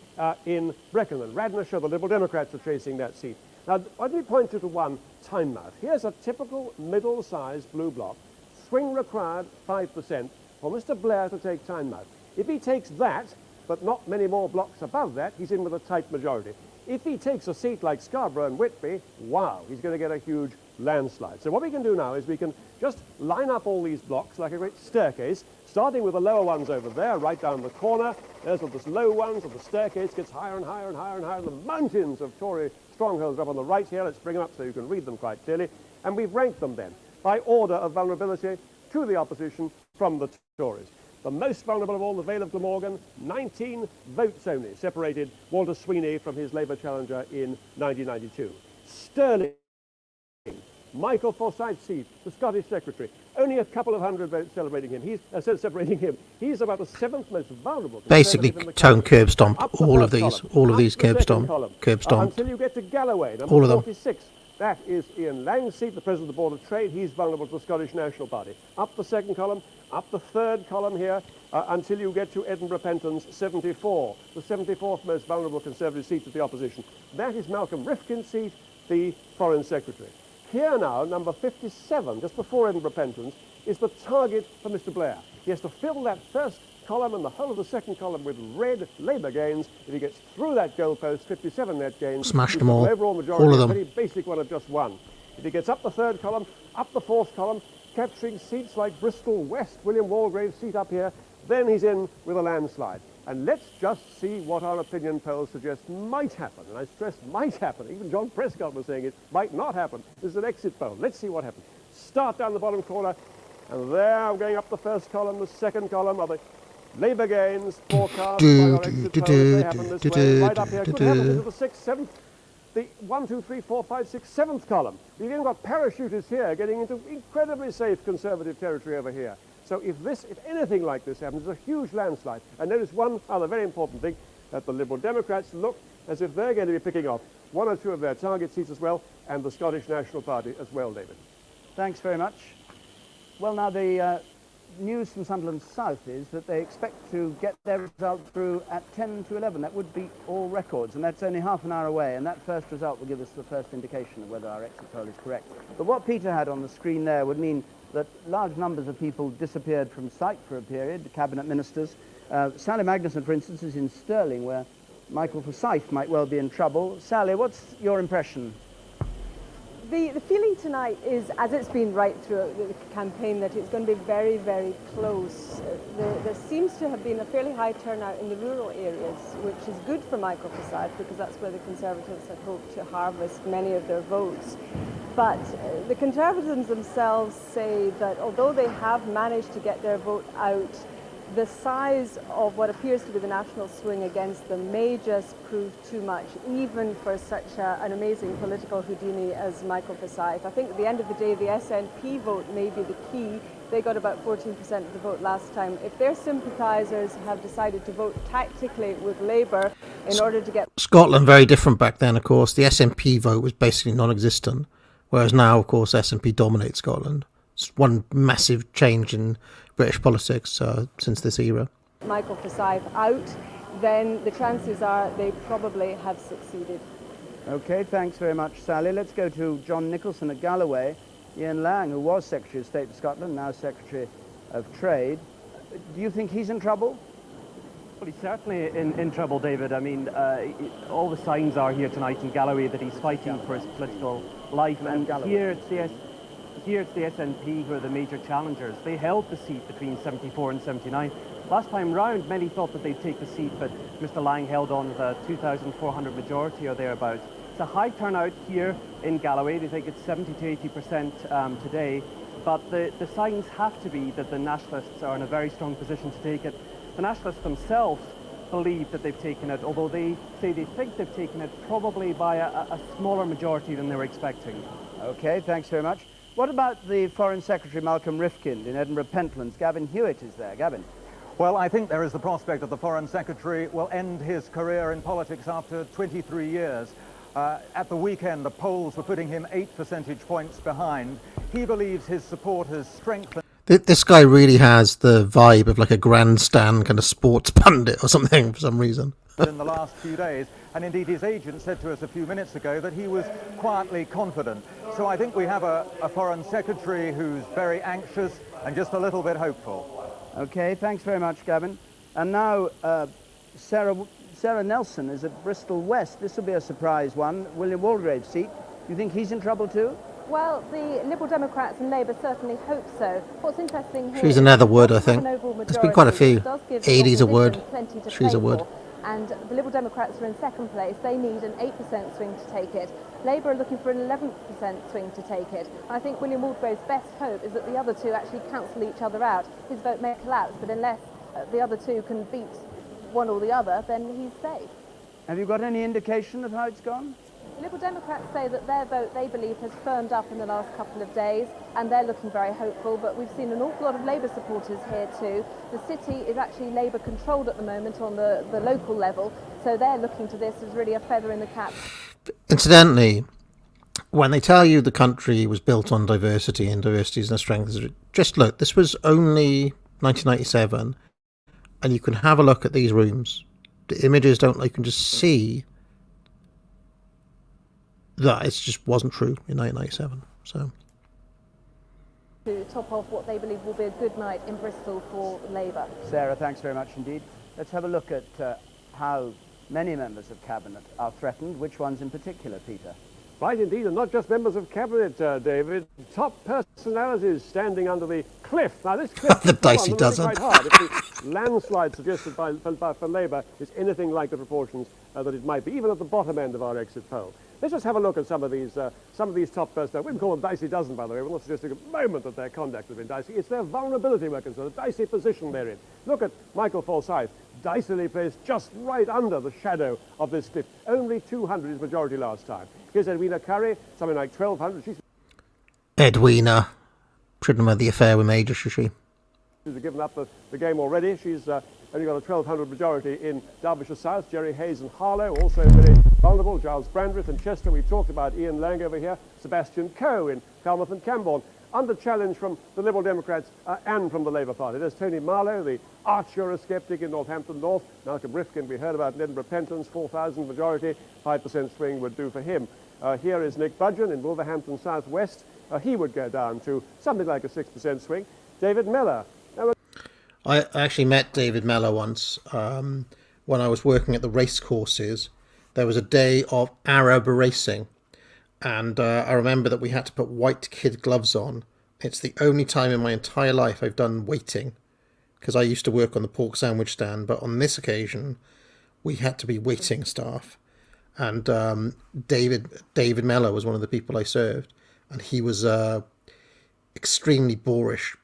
in Brecon and Radnorshire. The Liberal Democrats are chasing that seat. Now, let me point you to one, Tynemouth. Here's a typical middle-sized blue block. Swing required 5% for Mr. Blair to take Tynemouth. If he takes that, but not many more blocks above that, he's in with a tight majority. If he takes a seat like Scarborough and Whitby, wow, he's going to get a huge landslide. So what we can do now is we can just line up all these blocks like a great staircase, starting with the lower ones over there, right down the corner. There's all the low ones, and the staircase gets higher and higher and higher and higher. The mountains of Tory strongholds up on the right here. Let's bring them up so you can read them quite clearly. And we've ranked them then by order of vulnerability to the opposition from the Tories. The most vulnerable of all, the Vale of Glamorgan, 19 votes only, separated Walter Sweeney from his Labour challenger in 1992. Stirling, Michael Forsyth's seat, the Scottish Secretary, only a couple of hundred votes separating him. He's about the seventh most vulnerable. Basically, Tone curb stomp all of these curb stomp. Until you get to Galloway, number 46. That is Ian Lang's seat, the President of the Board of Trade. He's vulnerable to the Scottish National Party. Up the second column, up the third column here, until you get to Edinburgh Penton's 74, the 74th most vulnerable Conservative seat of the opposition. That is Malcolm Rifkin's seat, the Foreign Secretary. Here now, number 57, just before Edinburgh Penton's, is the target for Mr. Blair. He has to fill that first column and the whole of the second column with red Labour gains. If he gets through that goalpost, 57 net gains, smashed them all, overall majority, all of them. A very basic one of just one. If he gets up the third column, up the fourth column, capturing seats like Bristol West, William Walgrave's seat up here, then he's in with a landslide. And let's just see what our opinion polls suggest might happen. And I stress might happen. Even John Prescott was saying it might not happen. This is an exit poll. Let's see what happens. Start down the bottom corner, and there, going up the first column, the second column are the Labour gains forecast by our exit polls. They happen this way. Right up here, could happen into the 6th, 7th, the 1, 2, 3, 4, 5, 6, 7th column. We've even got parachutists here getting into incredibly safe Conservative territory over here. So if anything like this happens, it's a huge landslide. And notice one other very important thing, that the Liberal Democrats look as if they're going to be picking off one or two of their target seats as well, and the Scottish National Party as well, David. Thanks very much. Well, now the news from Sunderland South is that they expect to get their result through at 10 to 11. That would beat all records, and that's only half an hour away, and that first result will give us the first indication of whether our exit poll is correct. But what Peter had on the screen there would mean that large numbers of people disappeared from sight for a period, the cabinet ministers. Sally Magnuson, for instance, is in Stirling, where Michael Forsyth might well be in trouble. Sally, what's your impression? The feeling tonight is, as it's been right throughout the campaign, that it's going to be very, very close. There seems to have been a fairly high turnout in the rural areas, which is good for Michael Forsyth, because that's where the Conservatives had hoped to harvest many of their votes. But the Conservatives themselves say that although they have managed to get their vote out, the size of what appears to be the national swing against them may just prove too much, even for such an amazing political Houdini as Michael Forsyth. I think at the end of the day, the SNP vote may be the key. They got about 14% of the vote last time. If their sympathisers have decided to vote tactically with Labour in order to get... Scotland, very different back then, of course. The SNP vote was basically non-existent, whereas now, of course, SNP dominates Scotland. It's one massive change in British politics since this era. Michael Forsyth out, then the chances are they probably have succeeded. Okay, thanks very much, Sally. Let's go to John Nicholson at Galloway. Ian Lang, who was Secretary of State for Scotland, now Secretary of Trade. Do you think he's in trouble? Well, he's certainly in trouble, David. I mean, all the signs are here tonight in Galloway that he's fighting for his political life. And here it's the SNP who are the major challengers. They held the seat between 74 and 79. Last time round, many thought that they'd take the seat, but Mr. Lang held on with a 2,400 majority or thereabouts. It's a high turnout here in Galloway. They think it's 70 to 80% today. But the signs have to be that the Nationalists are in a very strong position to take it. The Nationalists themselves believe that they've taken it, although they say they think they've taken it probably by a smaller majority than they were expecting. Okay, thanks very much. What about the Foreign Secretary, Malcolm Rifkind, in Edinburgh Pentlands? Gavin Hewitt is there. Gavin. Well, I think there is the prospect that the Foreign Secretary will end his career in politics after 23 years. At the weekend, the polls were putting him 8 percentage points behind. He believes his support has strengthened. This guy really has the vibe of like a grandstand kind of sports pundit or something for some reason. In the last few days, and indeed his agent said to us a few minutes ago that he was quietly confident. So I think we have a Foreign Secretary who's very anxious and just a little bit hopeful. Okay, thanks very much, Gavin. And now Sarah Nelson is at Bristol West. This will be a surprise one. William Waldegrave's seat. Do you think he's in trouble too? Well, the Liberal Democrats and Labour certainly hope so. What's interesting here... She's another Wood, I think. There's been quite a few. 80's a Wood. She's a Wood. And the Liberal Democrats are in second place. They need an 8% swing to take it. Labour are looking for an 11% swing to take it. I think William Waldegrave's best hope is that the other two actually cancel each other out. His vote may collapse, but unless the other two can beat one or the other, then he's safe. Have you got any indication of how it's gone? The Liberal Democrats say that their vote, they believe, has firmed up in the last couple of days, and they're looking very hopeful, but we've seen an awful lot of Labour supporters here too. The city is actually Labour controlled at the moment on the local level, so they're looking to this as really a feather in the cap. Incidentally, when they tell you the country was built on diversity and diversity is the strength, just look, this was only 1997, and you can have a look at these rooms. The images don't, you can just see that it just wasn't true in 1997. So, to top off what they believe will be a good night in Bristol for Labour. Sarah, thanks very much indeed. Let's have a look at how many members of Cabinet are threatened. Which ones in particular, Peter? Right indeed, and not just members of Cabinet, David. Top personalities standing under the cliff. Now this cliff the dicey doesn't. Quite hard. If the landslide suggested for Labour is anything like the proportions that it might be, even at the bottom end of our exit poll. Let's just have a look at some of these top personnel. We can call them dicey dozen, by the way. We're not suggesting a moment that their conduct has been dicey. It's their vulnerability we're concerned, the dicey position they're in. Look at Michael Forsyth, dicily placed just right under the shadow of this cliff. Only 200 is majority last time. Here's Edwina Curry, something like 1,200. She's Edwina shouldn't have had the affair with Major, should she? She's given up the game already. She's only got a 1,200 majority in Derbyshire South. Jerry Hayes and Harlow also very vulnerable. Giles Brandreth and Chester. We've talked about Ian Lang over here. Sebastian Coe in Falmouth and Camborne. Under challenge from the Liberal Democrats and from the Labour Party. There's Tony Marlow, the arch Eurosceptic in Northampton North. Malcolm Rifkin, we heard about in Edinburgh Pentlands, 4,000 majority, 5% swing would do for him. Here is Nick Budgeon in Wolverhampton South West. He would go down to something like a 6% swing. David Mellor. I actually met David Mellor once when I was working at the race courses. There was a day of Arab racing. And I remember that we had to put white kid gloves on. It's the only time in my entire life I've done waiting, because I used to work on the pork sandwich stand. But on this occasion, we had to be waiting staff. And David Mellor was one of the people I served. And he was extremely boorish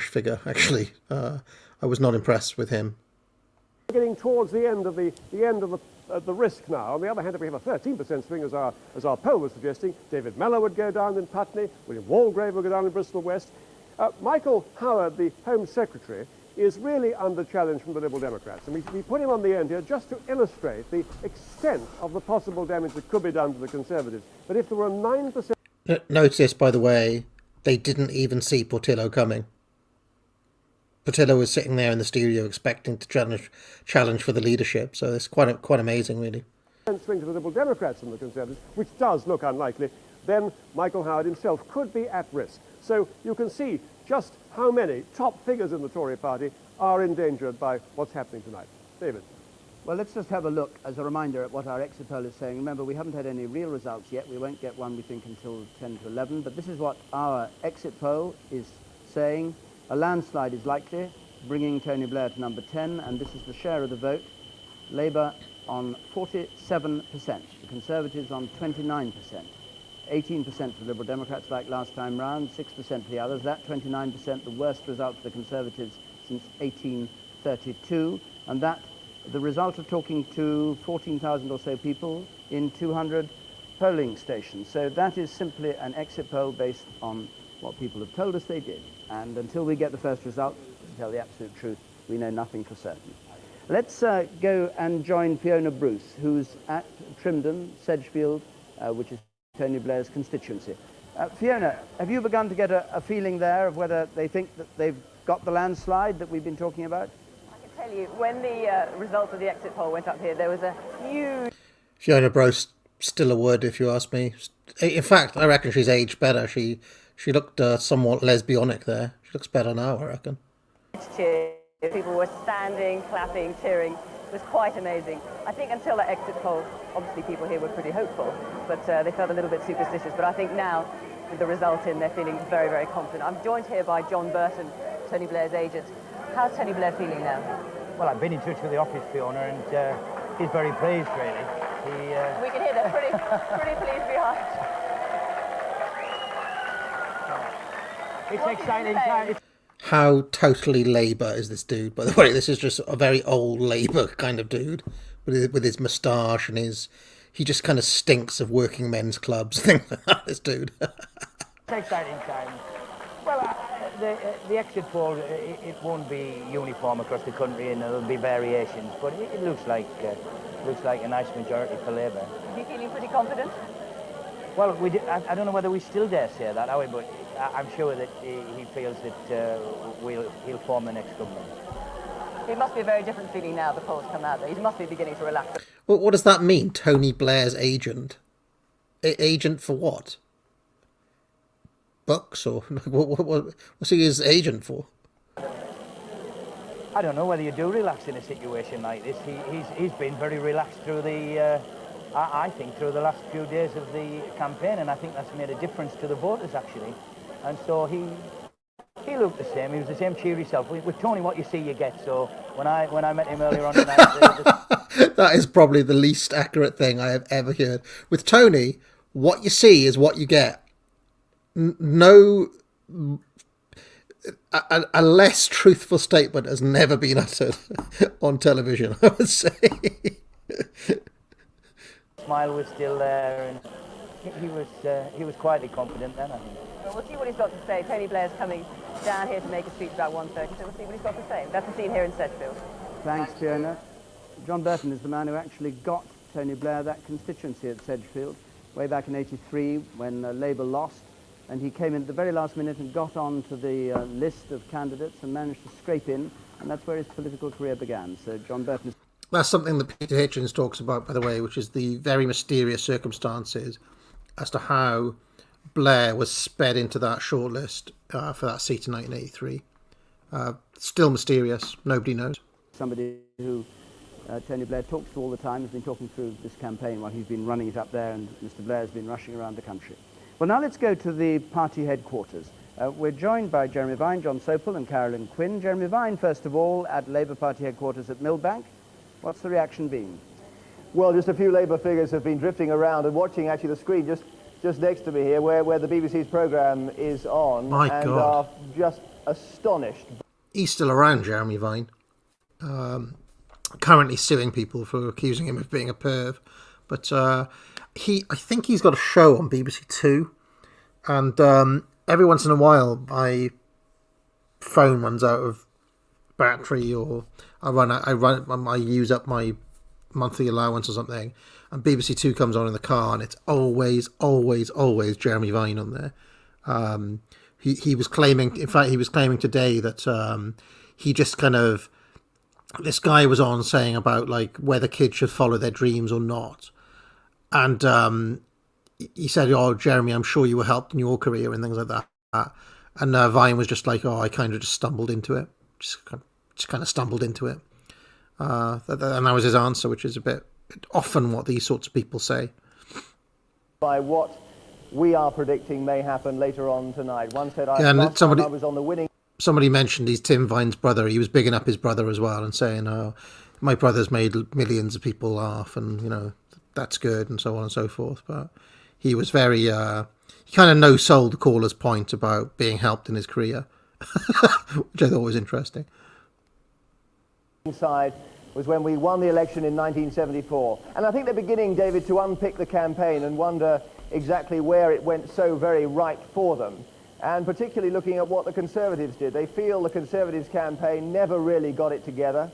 figure, actually. I was not impressed with him. Getting towards the end of the risk now. On the other hand, if we have a 13% swing, as our poll was suggesting, David Mellor would go down in Putney, William Walgrave would go down in Bristol West. Michael Howard, the Home Secretary, is really under challenge from the Liberal Democrats. And we put him on the end here just to illustrate the extent of the possible damage that could be done to the Conservatives. But if there were 9%... Notice, by the way, they didn't even see Portillo coming. Portillo was sitting there in the studio expecting to challenge for the leadership. So it's quite amazing, really. Swing to the Liberal Democrats and the Conservatives, which does look unlikely, then Michael Howard himself could be at risk. So you can see just how many top figures in the Tory party are endangered by what's happening tonight. David. Well, let's just have a look as a reminder at what our exit poll is saying. Remember, we haven't had any real results yet. We won't get one, we think, until 10 to 11. But this is what our exit poll is saying. A landslide is likely, bringing Tony Blair to number 10, and this is the share of the vote. Labour on 47%, the Conservatives on 29%, 18% for the Liberal Democrats like last time round, 6% for the others. That 29%, the worst result for the Conservatives since 1832, and that the result of talking to 14,000 or so people in 200 polling stations. So that is simply an exit poll based on what people have told us they did. And until we get the first result, to tell the absolute truth, we know nothing for certain. Let's go and join Fiona Bruce, who's at Trimdon, Sedgefield, which is Tony Blair's constituency. Fiona, have you begun to get a feeling there of whether they think that they've got the landslide that we've been talking about? I can tell you, when the results of the exit poll went up here, there was a huge... Fiona Bruce, still a word if you ask me. In fact, I reckon she's aged better. She looked somewhat lesbianic there. She looks better now, I reckon. cheer. People were standing, clapping, cheering. It was quite amazing. I think until that exit poll, obviously people here were pretty hopeful, but they felt a little bit superstitious. But I think now, with the result in, they're feeling very, very confident. I'm joined here by John Burton, Tony Blair's agent. How's Tony Blair feeling now? Well, I've been in touch with the office, Fiona, and he's very pleased, really. We can hear that pretty pleased behind. It's exciting times. How totally Labour is this dude, by the way? This is just a very old Labour kind of dude with his moustache and he just kind of stinks of working men's clubs, things like that, this dude. It's exciting times. Well, the exit poll, it won't be uniform across the country and there'll be variations, but it looks like a nice majority for Labour. Are you feeling pretty confident? Well, I don't know whether we still dare say that, are we? But I'm sure that he feels that he'll form the next government. It must be a very different feeling now the polls come out. He must be beginning to relax. Well, what does that mean, Tony Blair's agent? Agent for what? Bucks or what's he his agent for? I don't know whether you do relax in a situation like this. He's been very relaxed through the. I think through the last few days of the campaign, and I think that's made a difference to the voters actually. And so he looked the same. He was the same cheery self. With Tony, what you see, you get. So when I met him earlier on tonight, that is probably the least accurate thing I have ever heard. With Tony, what you see is what you get. No, a less truthful statement has never been uttered on television, I would say. Smile was still there, and he was quietly confident then, I think. Well, we'll see what he's got to say. Tony Blair's coming down here to make a speech about 1:30, so we'll see what he's got to say. That's the scene here in Sedgefield. Thanks, Fiona. John Burton is the man who actually got Tony Blair that constituency at Sedgefield way back in '83 when Labour lost, and he came in at the very last minute and got on to the list of candidates and managed to scrape in, and that's where his political career began. So John Burton is... That's something that Peter Hitchens talks about, by the way, which is the very mysterious circumstances as to how Blair was sped into that shortlist for that seat in 1983. Still mysterious. Nobody knows. Somebody who Tony Blair talks to all the time, has been talking through this campaign while he's been running it up there, and Mr. Blair has been rushing around the country. Well, now let's go to the party headquarters. We're joined by Jeremy Vine, John Sopel and Carolyn Quinn. Jeremy Vine, first of all, at Labour Party headquarters at Millbank. What's the reaction been? Well, just a few Labour figures have been drifting around and watching actually the screen just next to me here where the BBC's programme is on. My and God. are just astonished. He's still around, Jeremy Vine. Currently suing people for accusing him of being a perv. But I think he's got a show on BBC Two. And every once in a while, my phone runs out of battery, or I use up my monthly allowance or something, and BBC Two comes on in the car, and it's always Jeremy Vine on there. He was claiming, in fact, today that he just kind of, this guy was on saying about like whether kids should follow their dreams or not, and he said, "Oh, Jeremy, I'm sure you were helped in your career," and things like that. And Vine was just like, "Oh, I kind of just stumbled into it, just kind of stumbled into it," and that was his answer, which is a bit often what these sorts of people say. By what we are predicting may happen later on tonight. One said, and last time I was on the winning... Somebody mentioned he's Tim Vine's brother. He was bigging up his brother as well and saying, "Oh, my brother's made millions of people laugh, and you know that's good," and so on and so forth. But he was very, he kind of no-sold the caller's point about being helped in his career, which I thought was interesting. Side was when we won the election in 1974. And I think they're beginning, David, to unpick the campaign and wonder exactly where it went so very right for them. And particularly looking at what the Conservatives did. They feel the Conservatives campaign never really got it together.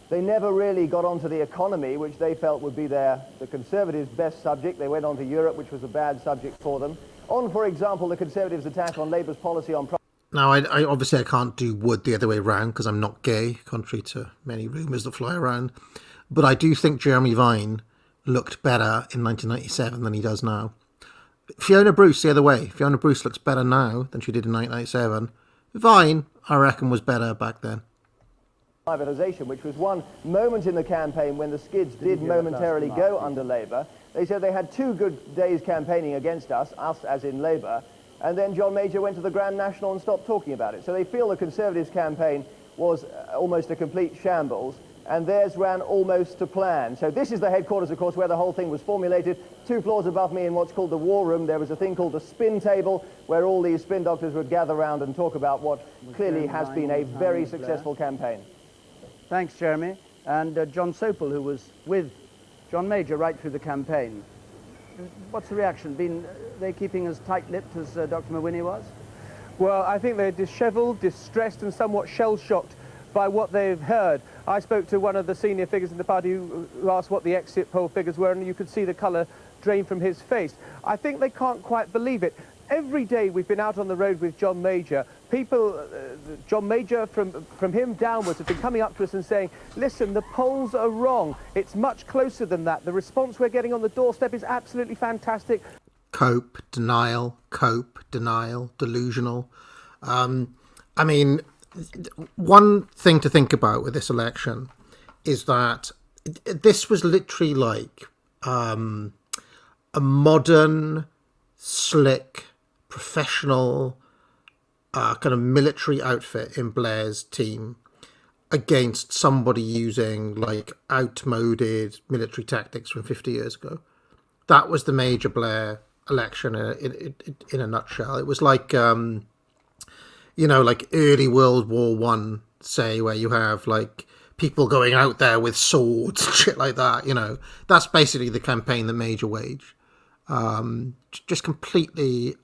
They never really got onto the economy, which they felt would be the Conservatives' best subject. They went on to Europe, which was a bad subject for them. On, for example, the Conservatives' attack on Labour's policy on... Now, I obviously can't do wood the other way around because I'm not gay, contrary to many rumours that fly around. But I do think Jeremy Vine looked better in 1997 than he does now. Fiona Bruce, the other way. Fiona Bruce looks better now than she did in 1997. Vine, I reckon, was better back then. Privatisation, which was one moment in the campaign when the skids did momentarily go under Labour. They said they had 2 good days campaigning against us as in Labour, and then John Major went to the Grand National and stopped talking about it. So they feel the Conservatives campaign was almost a complete shambles, and theirs ran almost to plan. So this is the headquarters, of course, where the whole thing was formulated. 2 floors above me in what's called the War Room, there was a thing called the spin table, where all these spin doctors would gather around and talk about what clearly has been a very successful campaign. Thanks, Jeremy. And John Sopel, who was with John Major right through the campaign. What's the reaction? Been they keeping as tight-lipped as Dr. Mawhinney was? Well, I think they're dishevelled, distressed and somewhat shell-shocked by what they've heard. I spoke to one of the senior figures in the party who asked what the exit poll figures were, and you could see the colour drain from his face. I think they can't quite believe it. Every day we've been out on the road with John Major, people, John Major from him downwards have been coming up to us and saying, listen, the polls are wrong. It's much closer than that. The response we're getting on the doorstep is absolutely fantastic. Cope, denial, delusional. I mean, one thing to think about with this election is that this was literally like a modern, slick, professional kind of military outfit in Blair's team against somebody using like outmoded military tactics from 50 years ago. That was the major Blair election in a nutshell. It was like, you know, like early World War One, say, where you have like people going out there with swords and shit like that. You know, that's basically the campaign that Major waged. Just completely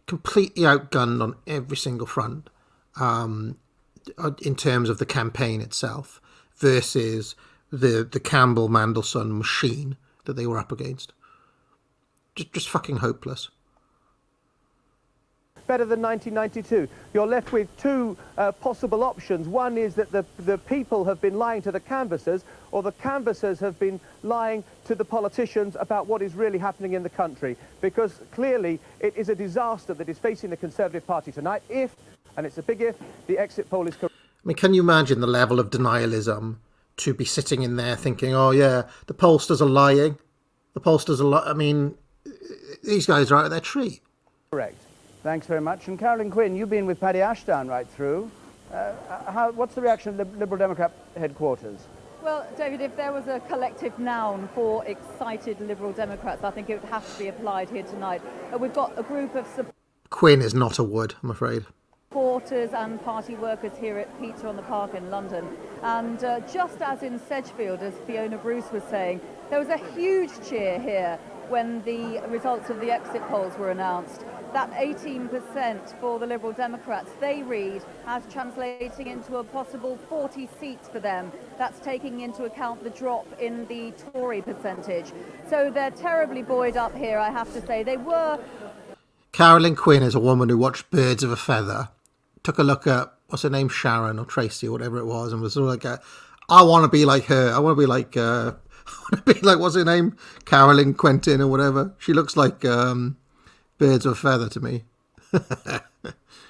completely outgunned on every single front, in terms of the campaign itself versus the Campbell Mandelson machine that they were up against. Just fucking hopeless. Better than 1992. You're left with two possible options. One is that the people have been lying to the canvassers, or the canvassers have been lying to the politicians about what is really happening in the country. Because clearly it is a disaster that is facing the Conservative Party tonight if, and it's a big if, the exit poll is correct. I mean, can you imagine the level of denialism to be sitting in there thinking, oh yeah, the pollsters are lying. The pollsters are I mean, these guys are out of their tree. Correct. Thanks very much. And Carolyn Quinn, you've been with Paddy Ashdown right through. What's the reaction of the Liberal Democrat headquarters? Well, David, if there was a collective noun for excited Liberal Democrats, I think it would have to be applied here tonight. We've got a group of Quinn is not a wood, I'm afraid. supporters and party workers here at Pizza on the Park in London. And just as in Sedgefield, as Fiona Bruce was saying, there was a huge cheer here when the results of the exit polls were announced. That 18% for the Liberal Democrats, they read as translating into a possible 40 seats for them. That's taking into account the drop in the Tory percentage. So they're terribly buoyed up here, I have to say. They were... Carolyn Quinn is a woman who watched Birds of a Feather, took a look at, what's her name, Sharon or Tracy or whatever it was, and was sort of like, I want to be like her. I want to be like, what's her name? Carolyn Quentin or whatever. She looks like... Birds of a feather to me.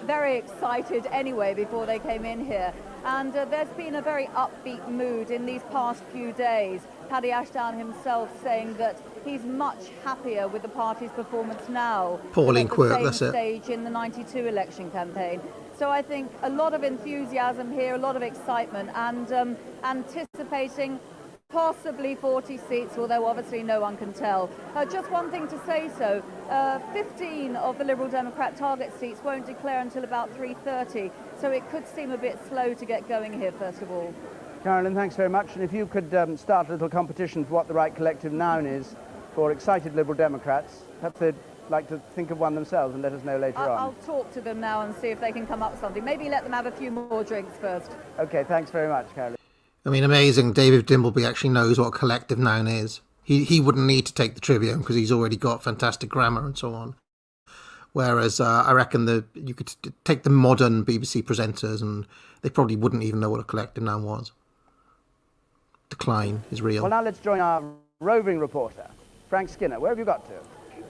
Very excited anyway before they came in here. And there's been a very upbeat mood in these past few days. Paddy Ashdown himself saying that he's much happier with the party's performance now Pauline than Quirk, at the that's same it. stage in the 92 election campaign. So I think a lot of enthusiasm here, a lot of excitement, and anticipating possibly 40 seats, although obviously no one can tell. Just one thing to say 15 of the Liberal Democrat target seats won't declare until about 3:30, so it could seem a bit slow to get going here, first of all. Carolyn, thanks very much. And if you could start a little competition for what the right collective noun is for excited Liberal Democrats, perhaps they'd like to think of one themselves and let us know later on. I'll talk to them now and see if they can come up with something. Maybe let them have a few more drinks first. OK, thanks very much, Carolyn. I mean, amazing. David Dimbleby actually knows what a collective noun is. He wouldn't need to take the trivium because he's already got fantastic grammar and so on. Whereas I reckon you could take the modern BBC presenters and they probably wouldn't even know what a collective noun was. Decline is real. Well, now let's join our roving reporter, Frank Skinner. Where have you got to?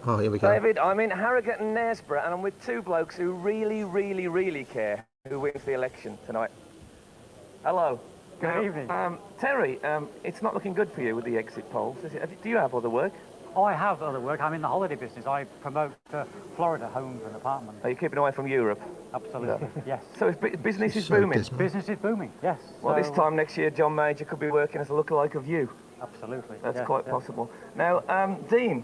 Oh, here we go. David, I'm in Harrogate and Knaresborough, and I'm with two blokes who really, really, really care who wins the election tonight. Hello. Good evening. Terry, it's not looking good for you with the exit polls, is it? Do you have other work? Oh, I have other work. I'm in the holiday business. I promote Florida homes and apartments. Are you keeping away from Europe? Absolutely, yes. So business is booming? Business is booming, yes. Well, so, this time next year, John Major could be working as a lookalike of you. Absolutely. That's yes, quite yes. possible. Now, Dean,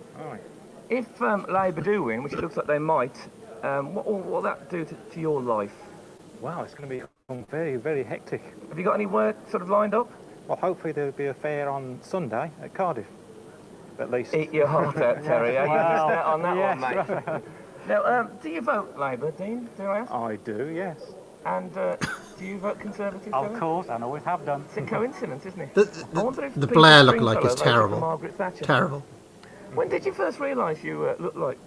if Labour do win, which it looks like they might, what will that do to your life? Wow, it's going to be very, very hectic. Have you got any work sort of lined up? Well, hopefully there'll be a fair on Sunday at Cardiff, at least. Eat your heart out, Terry. You missed out on that yes, one, mate. Right. Now, do you vote Labour, Dean? Do I ask? I do, yes. And do you vote Conservative? Of course, and always have done. It's a coincidence, isn't it? The I wonder if the Peter Blair look Stringfellow like is voted for terrible. Margaret Thatcher. Terrible. When did you first realise you looked like?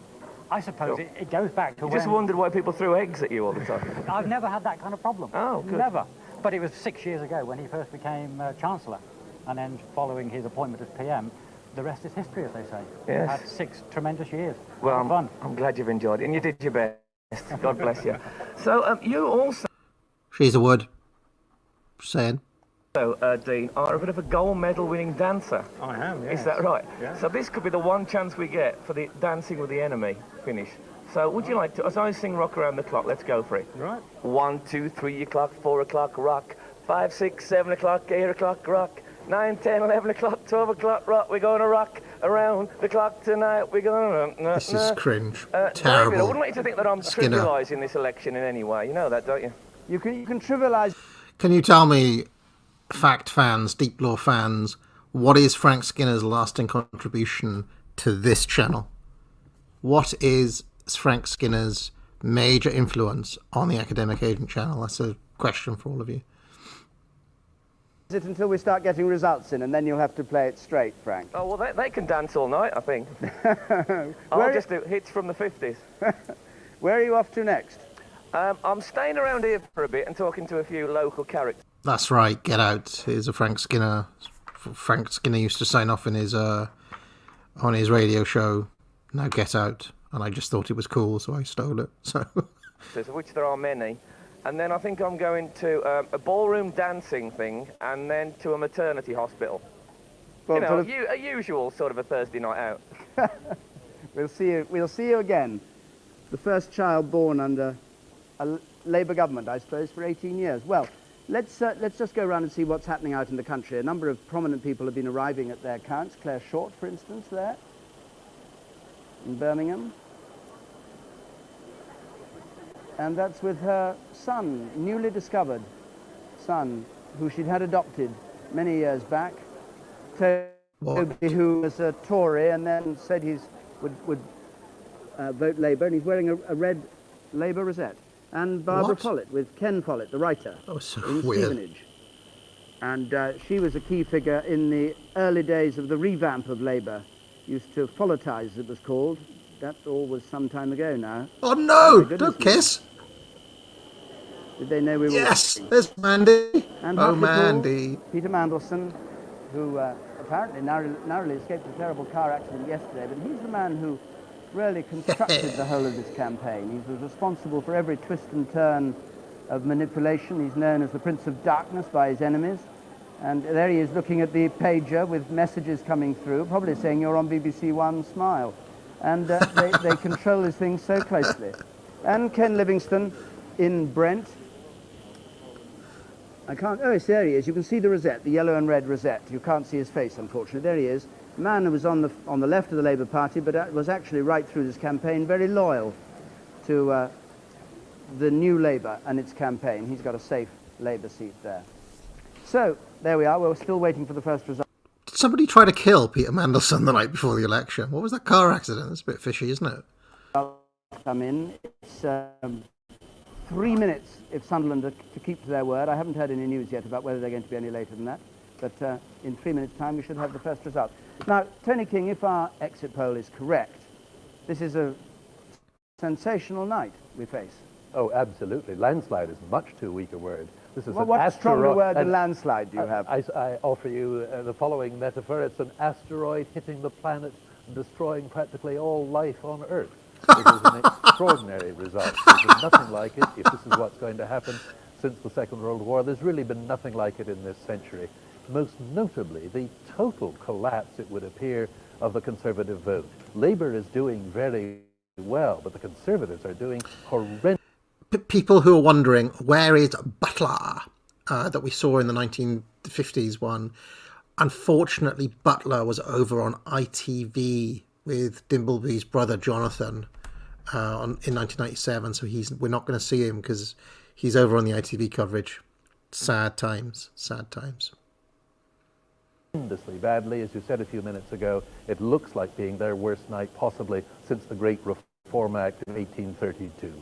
I suppose it goes back to You when... just wondered why people threw eggs at you all the time. I've never had that kind of problem. Oh, good. Never. But it was 6 years ago when he first became Chancellor. And then following his appointment as PM, the rest is history, as they say. Yes. Had 6 tremendous years. Well, Fun. I'm glad you've enjoyed it, and you did your best. God bless you. So, you also, She's a wood. Saying. Dean, are a bit of a gold medal winning dancer. I am, yes. Is that right? Yeah. So this could be the one chance we get for the Dancing with the Enemy finish. So would you like to, as I sing Rock Around the Clock, let's go for it. Right. 1, 2, 3 o'clock, 4 o'clock, rock. 5, 6, 7 o'clock, 8 o'clock, rock. 9, 10, 11 o'clock, 12 o'clock, rock. We're going to rock around the clock tonight. We're going to... This is cringe. David, I Terrible. wouldn't like you to think that I'm Skinner. trivialising this election in any way. You know that, don't you? You can trivialise... Can you tell me, fact fans, deep law fans, what is Frank Skinner's lasting contribution to this channel? What is Frank Skinner's major influence on the Academic Agent channel? That's a question for all of you. Is it until we start getting results in, and then you'll have to play it straight, Frank? Oh, well, they can dance all night, I think. I'll just do hits from the 50s. Where are you off to next? I'm staying around here for a bit and talking to a few local characters. That's right, Get Out. Here's a Frank Skinner. Frank Skinner used to sign off in his on his radio show, Now Get Out, and I just thought it was cool, so I stole it. So, Of which there are many. And then I think I'm going to a ballroom dancing thing, and then to a maternity hospital. Well, you know, a usual sort of a Thursday night out. We'll see you again. The first child born under a Labour government, I suppose, for 18 years. Well, let's just go around and see what's happening out in the country. A number of prominent people have been arriving at their counts. Claire Short, for instance, there in Birmingham. And that's with her son, newly discovered son, who she'd had adopted many years back. Toby, who was a Tory and then said he would vote Labour, and he's wearing a red Labour rosette. And Barbara Follett, with Ken Follett, the writer, in weird. Stevenage. And she was a key figure in the early days of the revamp of Labour. Used to Folletize, it was called. That all was some time ago now. oh no! Don't kiss. Did they know we were Yes, watching? there's Mandy. And Oh, Hartlepool, Mandy. Peter Mandelson, who apparently narrowly escaped a terrible car accident yesterday, but he's the man who really constructed the whole of this campaign. He was responsible for every twist and turn of manipulation. He's known as the Prince of Darkness by his enemies. And there he is looking at the pager with messages coming through, probably saying, "You're on BBC One, smile." And they control these things so closely. And Ken Livingstone in Brent. Oh, yes, there he is. You can see the rosette, the yellow and red rosette. You can't see his face, unfortunately. There he is. A man who was on the left of the Labour Party, but was actually right through this campaign very loyal to the new Labour and its campaign. He's got a safe Labour seat there. So, there we are. We're still waiting for the first result. Did somebody try to kill Peter Mandelson the night before the election? What was that car accident? That's a bit fishy, isn't it? Come in. It's 3 minutes if Sunderland are to keep to their word. I haven't heard any news yet about whether they're going to be any later than that. But in 3 minutes' time, we should have the first result. Now, Tony King, if our exit poll is correct, this is a sensational night we face. Oh, absolutely. Landslide is much too weak a word. This is Well, what stronger word than and landslide do you have? I offer you the following metaphor. It's an asteroid hitting the planet and destroying practically all life on Earth. It is an extraordinary result. There's been nothing like it. If this is what's going to happen since the Second World War, there's really been nothing like it in this century. Most notably, the total collapse, it would appear, of the Conservative vote. Labour is doing very well, but the Conservatives are doing horrendous. People who are wondering, where is Butler that we saw in the 1950s one? Unfortunately, Butler was over on ITV with Dimbleby's brother Jonathan in 1997, so we're not going to see him because he's over on the ITV coverage. Sad times, sad times. Tremendously badly, as you said a few minutes ago. It looks like being their worst night possibly since the Great Reform Act in 1832.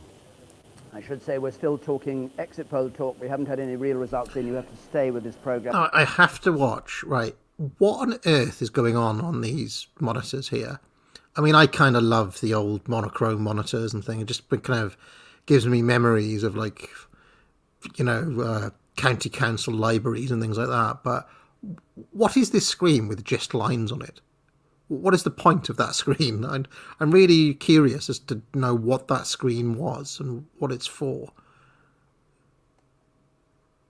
I should say we're still talking exit poll talk. We haven't had any real results in. You have to stay with this programme. Now, I have to watch, right, what on earth is going on these monitors here? I mean, I kind of love the old monochrome monitors and things. It just kind of gives me memories of, like, you know, county council libraries and things like that. But what is this screen with just lines on it? What is the point of that screen? I'm really curious as to know what that screen was and what it's for.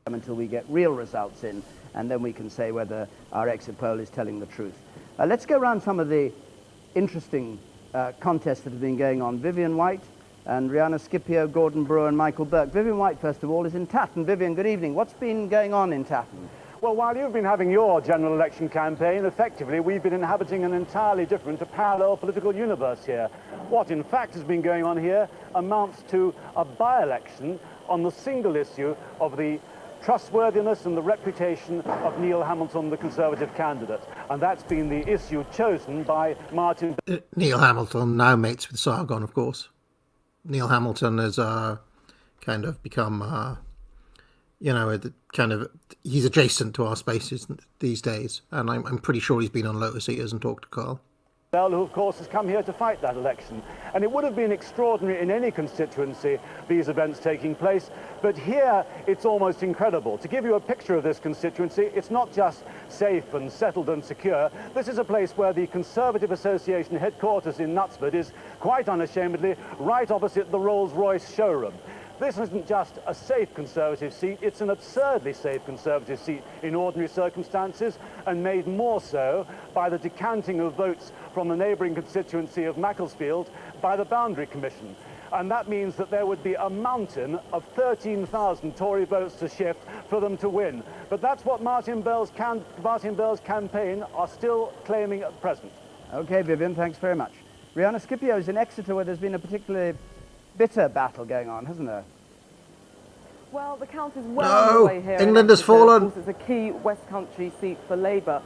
Until we get real results in, and then we can say whether our exit poll is telling the truth. Let's go around some of the interesting contests that have been going on. Vivian White and Rihanna Scipio, Gordon Brewer and Michael Burke. Vivian White, first of all, is in Tatton. Vivian, good evening. What's been going on in Tatton? Well, while you've been having your general election campaign, effectively we've been inhabiting an entirely different, a parallel political universe here. What in fact has been going on here amounts to a by-election on the single issue of the trustworthiness and the reputation of Neil Hamilton, the Conservative candidate. And that's been the issue chosen by Martin. Neil Hamilton, now mates with Sargon, of course. Neil Hamilton has kind of become, you know, he's adjacent to our spaces these days. And I'm pretty sure he's been on Lotus Eaters and talked to Carl. Bell, who of course has come here to fight that election. And it would have been extraordinary in any constituency, these events taking place, but here it's almost incredible. To give you a picture of this constituency, it's not just safe and settled and secure. This is a place where the Conservative Association headquarters in Knutsford is quite unashamedly right opposite the Rolls-Royce showroom. This isn't just a safe Conservative seat, it's an absurdly safe Conservative seat in ordinary circumstances, and made more so by the decanting of votes from the neighbouring constituency of Macclesfield by the Boundary Commission. And that means that there would be a mountain of 13,000 Tory votes to shift for them to win. But that's what Martin Bell's campaign are still claiming at present. OK, Vivian, thanks very much. Rihanna Scipio is in Exeter, where there's been a particularly bitter battle going on, hasn't there? Well, the count is well underway here. England has fallen. Of course, it's a key West Country seat for Labour.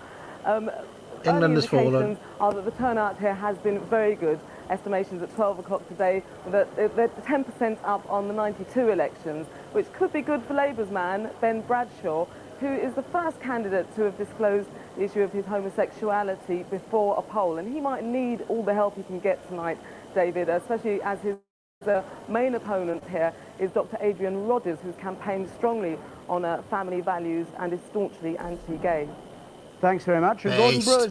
England has fallen. Indications are that the turnout here has been very good. Estimations at 12 o'clock today that they're 10% up on the 92 elections, which could be good for Labour's man, Ben Bradshaw, who is the first candidate to have disclosed the issue of his homosexuality before a poll. And he might need all the help he can get tonight, David, especially as his main opponent here is Dr. Adrian Rogers, who's campaigned strongly on family values and is staunchly anti-gay. Thanks very much. And Gordon Brewer.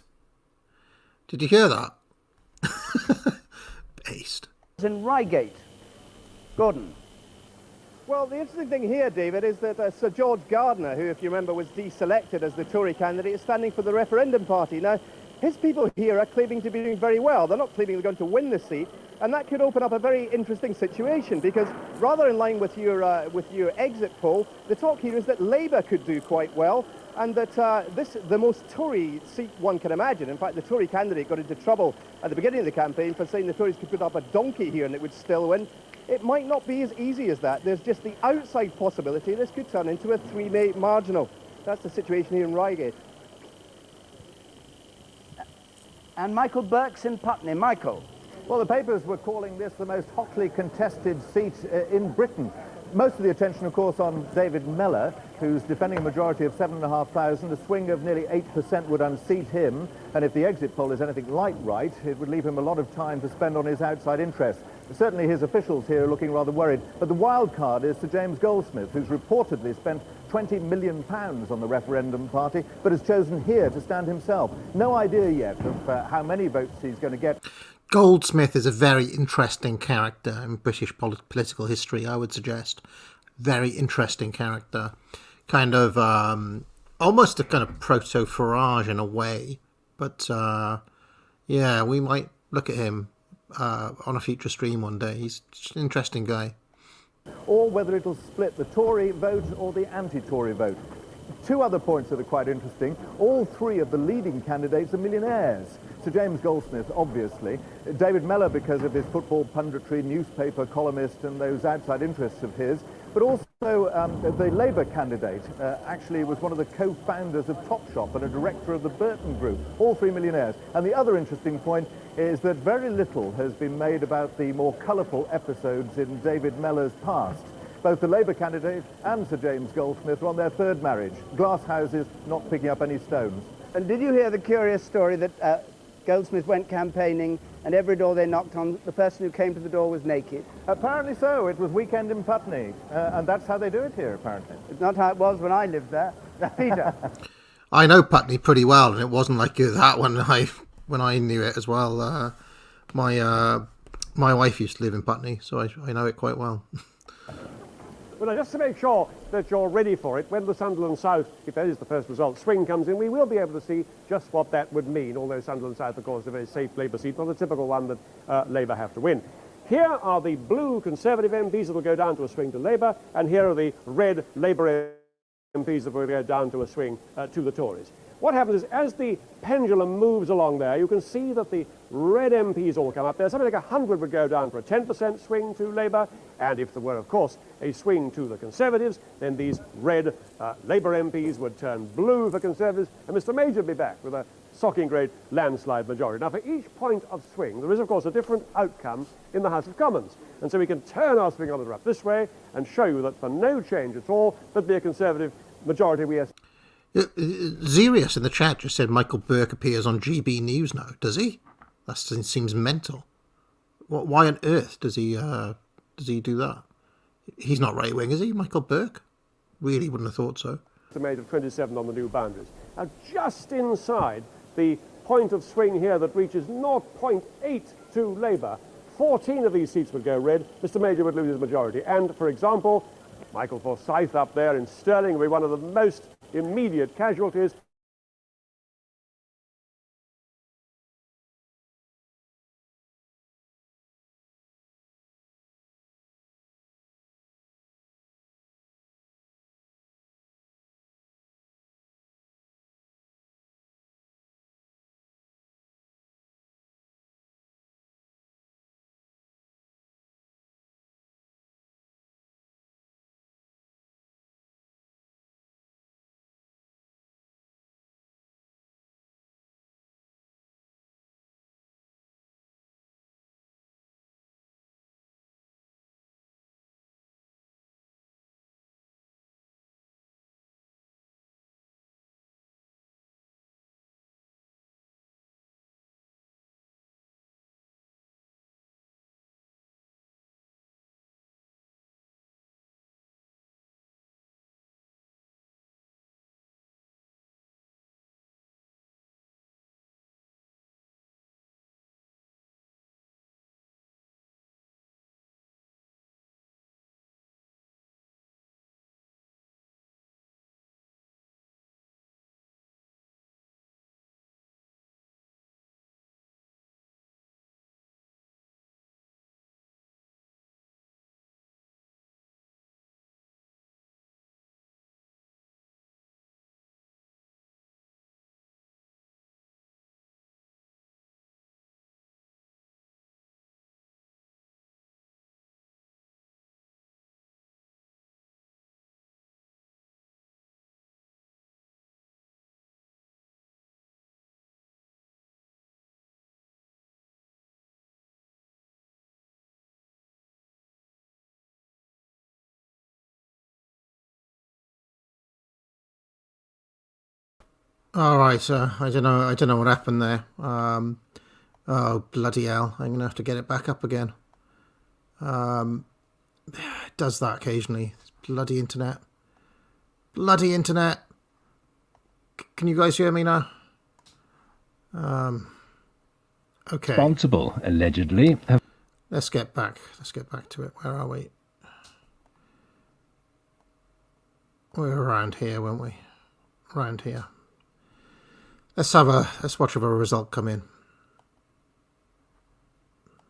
Did you hear that? Based. In Reigate. Gordon. Well, the interesting thing here, David, is that Sir George Gardner, who, if you remember, was deselected as the Tory candidate, is standing for the referendum party. Now, his people here are claiming to be doing very well. They're not claiming they're going to win the seat, and that could open up a very interesting situation, because rather in line with your exit poll, the talk here is that Labour could do quite well, and that the most Tory seat one can imagine. In fact, the Tory candidate got into trouble at the beginning of the campaign for saying the Tories could put up a donkey here and it would still win. It might not be as easy as that. There's just the outside possibility this could turn into a three-way marginal. That's the situation here in Reigate. And Michael Burke's in Putney. Michael. Well, the papers were calling this the most hotly contested seat in Britain. Most of the attention, of course, on David Mellor, who's defending a majority of 7,500. A swing of nearly 8% would unseat him, and if the exit poll is anything like right, it would leave him a lot of time to spend on his outside interests. Certainly his officials here are looking rather worried. But the wild card is Sir James Goldsmith, who's reportedly spent £20 million on the referendum party, but has chosen here to stand himself. No idea yet of how many votes he's going to get. Goldsmith is a very interesting character in British political history, I would suggest. Very interesting character. Kind of, almost a kind of proto-Farage in a way. But, yeah, we might look at him on a future stream one day. He's just an interesting guy. Or whether it'll split the Tory vote or the anti-Tory vote. Two other points that are quite interesting. All three of the leading candidates are millionaires. Sir James Goldsmith, obviously. David Mellor, because of his football punditry, newspaper columnist, and those outside interests of his. But also the Labour candidate actually was one of the co-founders of Topshop and a director of the Burton Group. All three millionaires. And the other interesting point is that very little has been made about the more colourful episodes in David Mellor's past. Both the Labour candidate and Sir James Goldsmith are on their third marriage. Glass houses, not picking up any stones. And did you hear the curious story that Goldsmith went campaigning and every door they knocked on, the person who came to the door was naked? Apparently so. It was weekend in Putney. And that's how they do it here, apparently. It's not how it was when I lived there. Peter. I know Putney pretty well, and it wasn't like that when I knew it as well. My wife used to live in Putney, so I know it quite well. Well, now, just to make sure that you're ready for it, when the Sunderland South, if that is the first result, swing comes in, we will be able to see just what that would mean, although Sunderland South, of course, is a very safe Labour seat, not a typical one that Labour have to win. Here are the blue Conservative MPs that will go down to a swing to Labour, and here are the red Labour MPs that will go down to a swing to the Tories. What happens is, as the pendulum moves along there, you can see that the red MPs all come up there. Something like 100 would go down for a 10% swing to Labour, and if there were, of course, a swing to the Conservatives, then these red Labour MPs would turn blue for Conservatives, and Mr Major would be back with a shocking great landslide majority. Now, for each point of swing, there is, of course, a different outcome in the House of Commons, and so we can turn our swingometer up this way and show you that for no change at all, there'd be a Conservative majority. We Zerius in the chat just said Michael Burke appears on GB News now. Does he? That seems mental. Why on earth does he do that? He's not right wing, is he, Michael Burke? Really wouldn't have thought so. Made of 27 on the new boundaries. Now, just inside the point of swing here that reaches 0.8 to Labour, 14 of these seats would go red. Mr Major would lose his majority. And, for example, Michael Forsyth up there in Stirling will be one of the most immediate casualties. All right, I don't know what happened there. Oh bloody hell! I'm gonna have to get it back up again. It does that occasionally. Bloody internet. Bloody internet. Can you guys hear me now? Okay. Responsible, allegedly. Let's get back to it. Where are we? We're around here, weren't we? Around here. Let's watch a result come in.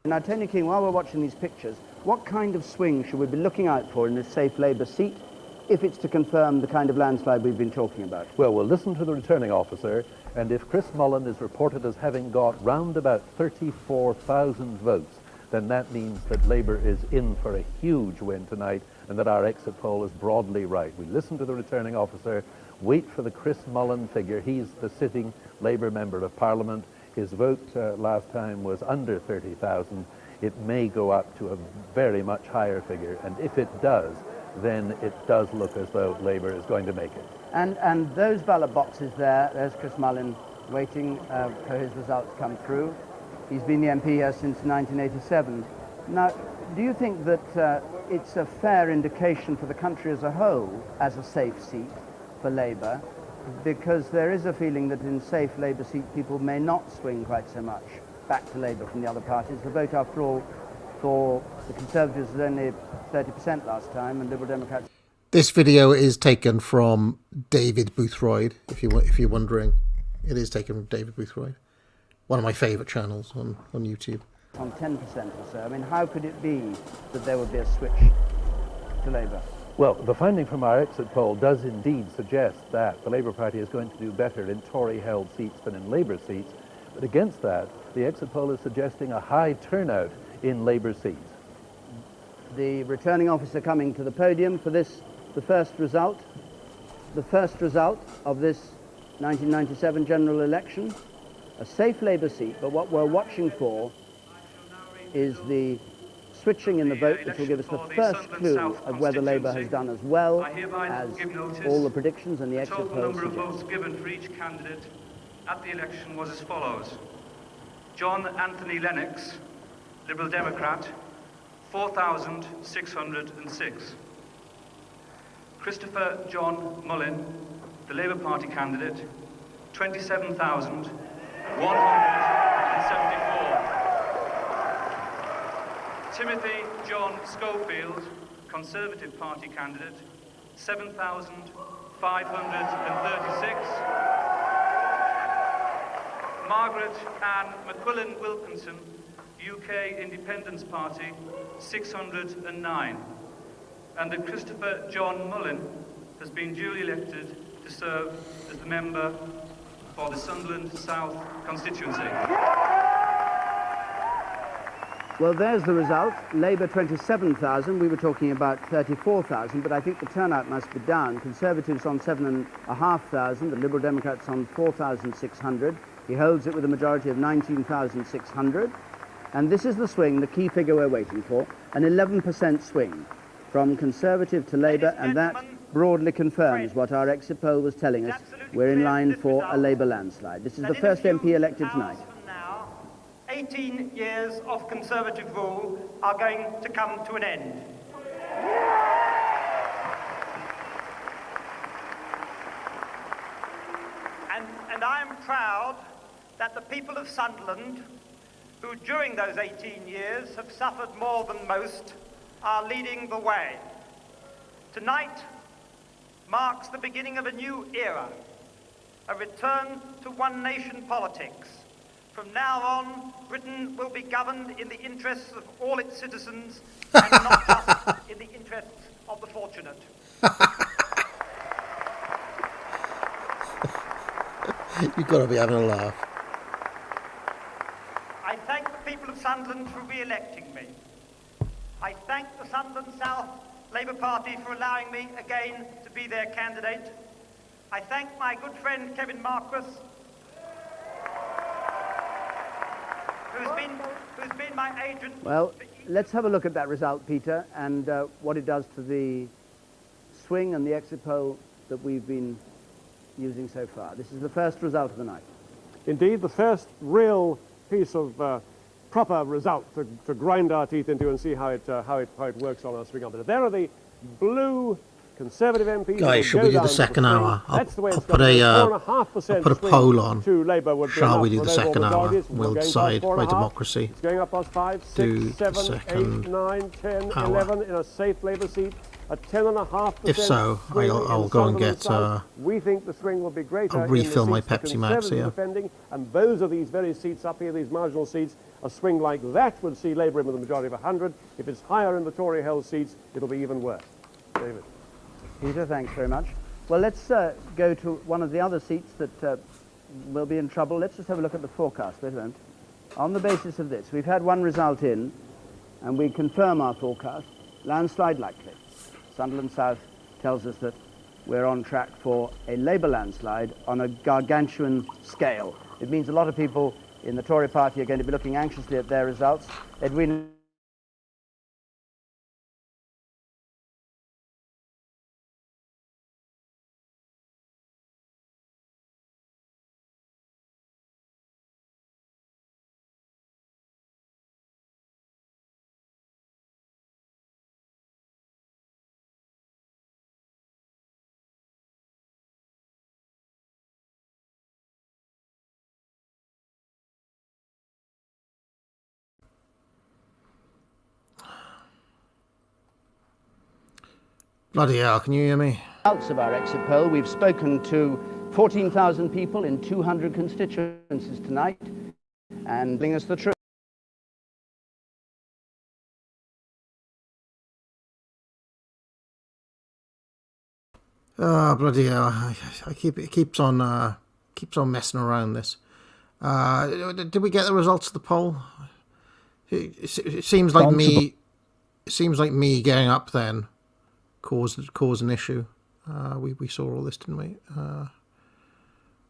Now, Tony King, while we're watching these pictures, what kind of swing should we be looking out for in this safe Labour seat, if it's to confirm the kind of landslide we've been talking about? Well, we'll listen to the returning officer, and if Chris Mullen is reported as having got round about 34,000 votes, then that means that Labour is in for a huge win tonight, and that our exit poll is broadly right. We listen to the returning officer, wait for the Chris Mullen figure. He's the sitting Labour Member of Parliament. His vote last time was under 30,000. It may go up to a very much higher figure, and if it does, then it does look as though Labour is going to make it. And those ballot boxes there's Chris Mullen waiting for his results to come through. He's been the MP here since 1987. Now, do you think that it's a fair indication for the country as a whole as a safe seat for Labour? Because there is a feeling that in safe Labour seat people may not swing quite so much back to Labour from the other parties. The vote, after all, for the Conservatives was only 30% last time, and Liberal Democrats... This video is taken from David Boothroyd, if you're wondering. It is taken from David Boothroyd, one of my favourite channels on YouTube. On 10% or so. I mean, how could it be that there would be a switch to Labour? Well, the finding from our exit poll does indeed suggest that the Labour Party is going to do better in Tory-held seats than in Labour seats. But against that, the exit poll is suggesting a high turnout in Labour seats. The returning officer coming to the podium for this, the first result of this 1997 general election, a safe Labour seat, but what we're watching for is the switching in the vote, which will give us the first clue of whether Labour has done as well as all the predictions and the exit polls total number of suggest. votes given for each candidate at the election was as follows. John Anthony Lennox, Liberal Democrat, 4,606. Christopher John Mullin, the Labour Party candidate, 27,174. Timothy John Schofield, Conservative Party candidate, 7,536. Margaret Ann McQuillan Wilkinson, UK Independence Party, 609. And that Christopher John Mullin has been duly elected to serve as the member for the Sunderland South constituency. Well, there's the result. Labour 27,000. We were talking about 34,000, but I think the turnout must be down. Conservatives on 7,500, the Liberal Democrats on 4,600. He holds it with a majority of 19,600. And this is the swing, the key figure we're waiting for, an 11% swing from Conservative to Labour, and that broadly confirms what our exit poll was telling us. We're in line for a Labour landslide. This is the first MP elected tonight. 18 years of Conservative rule are going to come to an end. And I am proud that the people of Sunderland, who during those 18 years have suffered more than most, are leading the way. Tonight marks the beginning of a new era, a return to one-nation politics. From now on, Britain will be governed in the interests of all its citizens and not just in the interests of the fortunate. You've got to be having a laugh. I thank the people of Sunderland for re-electing me. I thank the Sunderland South Labour Party for allowing me again to be their candidate. I thank my good friend Kevin Marquis, who's been my agent. Well, let's have a look at that result, Peter, and what it does to the swing and the exit poll that we've been using so far. This is the first result of the night. Indeed, the first real piece of proper result to grind our teeth into and see how it works on our swing on. There are the blue Conservative MPs. Guys, should we do the second hour? I'll put a poll on. Shall we do the second hour? We'll decide by democracy. It's going up past 5, 6, 7, 8, 9, 10, 11 in a safe Labour seat. A 10.5%. If so, I'll go and get. We think the swing will be greater. I'll refill my Pepsi Max here. Defending, and those are these very seats up here, these marginal seats. A swing like that would see Labour in with a majority of 100. If it's higher in the Tory-held seats, it'll be even worse. David. Peter, thanks very much. Well, let's go to one of the other seats that will be in trouble. Let's just have a look at the forecast. Wait a moment. On the basis of this, we've had one result in, and we confirm our forecast. Landslide likely. Sunderland South tells us that we're on track for a Labour landslide on a gargantuan scale. It means a lot of people in the Tory party are going to be looking anxiously at their results. Edwin. Bloody hell, can you hear me? Results of our exit poll. We've spoken to 14,000 people in 200 constituencies tonight and bring us the truth. Oh bloody hell! It keeps on messing around this. Did we get the results of the poll? It seems like me. It seems like me getting up then caused an issue. We saw all this, didn't we?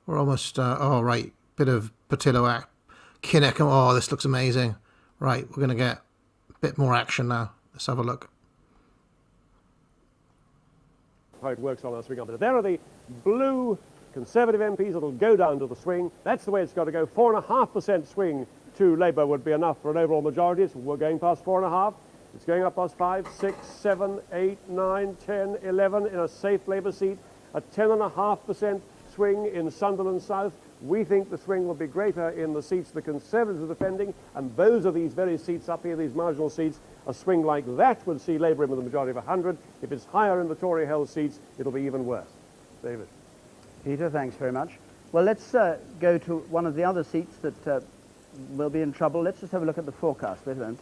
We're almost. Oh right, bit of Patillo Kinnock. Oh, this looks amazing. Right, we're gonna get a bit more action now. Let's have a look. How it works on our swing up. There are the blue Conservative MPs that'll go down to the swing. That's the way it's got to go. 4.5% swing to Labour would be enough for an overall majority. So we're going past 4.5. It's going up past 5, 6, 7, 8, 9, 10, 11 in a safe Labour seat. A 10.5% swing in Sunderland South. We think the swing will be greater in the seats the Conservatives are defending, and those are these very seats up here, these marginal seats. A swing like that would see Labour in with a majority of 100. If it's higher in the Tory-held seats, it'll be even worse. David. Peter, thanks very much. Well, let's go to one of the other seats that will be in trouble. Let's just have a look at the forecast. Wait a minute.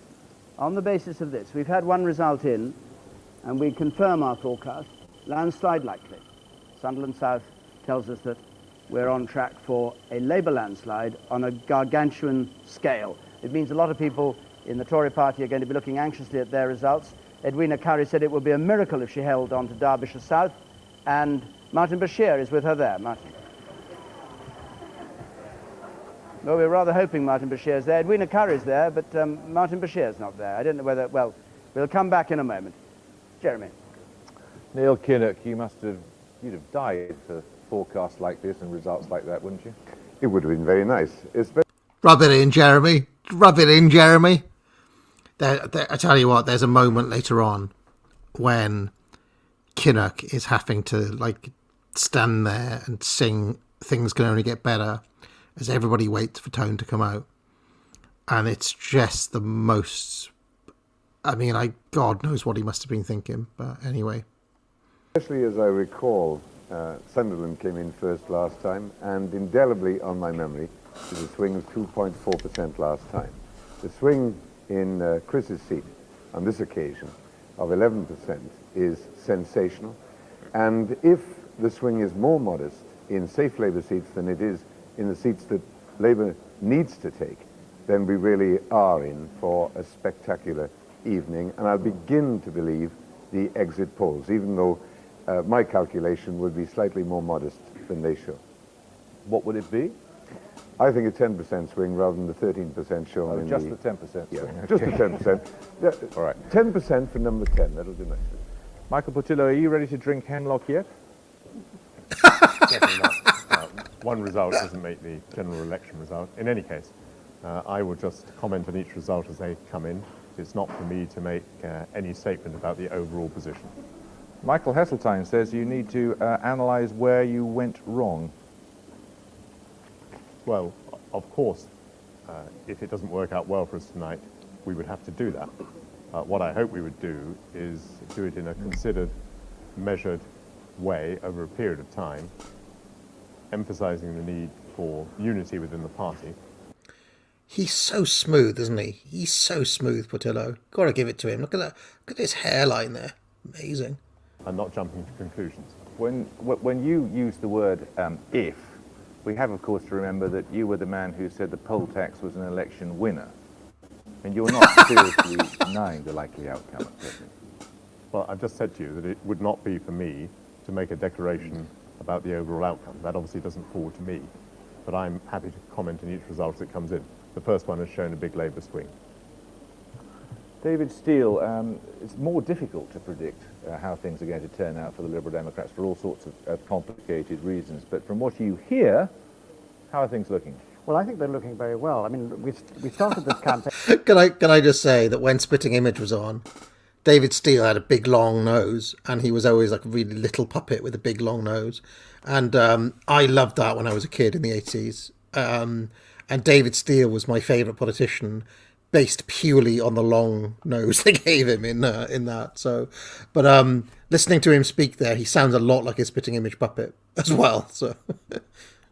On the basis of this, we've had one result in, and we confirm our forecast. Landslide likely. Sunderland South tells us that we're on track for a Labour landslide on a gargantuan scale. It means a lot of people in the Tory party are going to be looking anxiously at their results. Edwina Currie said it would be a miracle if she held on to Derbyshire South, and Martin Bashir is with her there. Martin. Well, we're rather hoping Martin Bashir's there. Edwina Currie's there, but Martin Bashir's not there. I don't know whether, well, we'll come back in a moment. Jeremy. Neil Kinnock, you'd have died for forecasts like this and results like that, wouldn't you? It would have been very nice. Rub it in, Jeremy. Rub it in, Jeremy. I tell you what, there's a moment later on when Kinnock is having to stand there and sing "Things Can Only Get Better" as everybody waits for Tone to come out, and it's just the most. I mean, God knows what he must have been thinking, but anyway. Especially as I recall, Sunderland came in first last time, and indelibly on my memory, the swing was 2.4% last time. The swing in Chris's seat on this occasion of 11% is sensational, and if the swing is more modest in safe Labour seats than it is in the seats that Labour needs to take, then we really are in for a spectacular evening, and I'll begin to believe the exit polls, even though my calculation would be slightly more modest than they show. What would it be? I think a 10% swing rather than the 13% shown in just the 10% swing. Yeah, okay. just the 10%. Yeah, all right. 10% for number 10. That'll do nicely. Michael Portillo, are you ready to drink hemlock yet? Definitely not. One result doesn't make the general election result. In any case, I will just comment on each result as they come in. It's not for me to make any statement about the overall position. Michael Heseltine says you need to analyse where you went wrong. Well, of course, if it doesn't work out well for us tonight, we would have to do that. What I hope we would do is do it in a considered, measured way over a period of time, emphasising the need for unity within the party. He's so smooth, isn't he? He's so smooth, Portillo. Got to give it to him. Look at that. Look at his hairline there. Amazing. And not jumping to conclusions. When you use the word if, we have, of course, to remember that you were the man who said the poll tax was an election winner. And you're not seriously denying the likely outcome at present. Well, I've just said to you that it would not be for me to make a declaration about the overall outcome. That obviously doesn't fall to me. But I'm happy to comment on each result as it comes in. The first one has shown a big Labour swing. David Steele, it's more difficult to predict how things are going to turn out for the Liberal Democrats for all sorts of complicated reasons. But from what you hear, how are things looking? Well, I think they're looking very well. I mean, we started this campaign. Can I just say that when Spitting Image was on, David Steele had a big long nose, and he was always like a really little puppet with a big long nose, and I loved that when I was a kid in the 80s. And David Steele was my favourite politician, based purely on the long nose they gave him in that. So, but listening to him speak there, he sounds a lot like a Spitting Image puppet as well. So,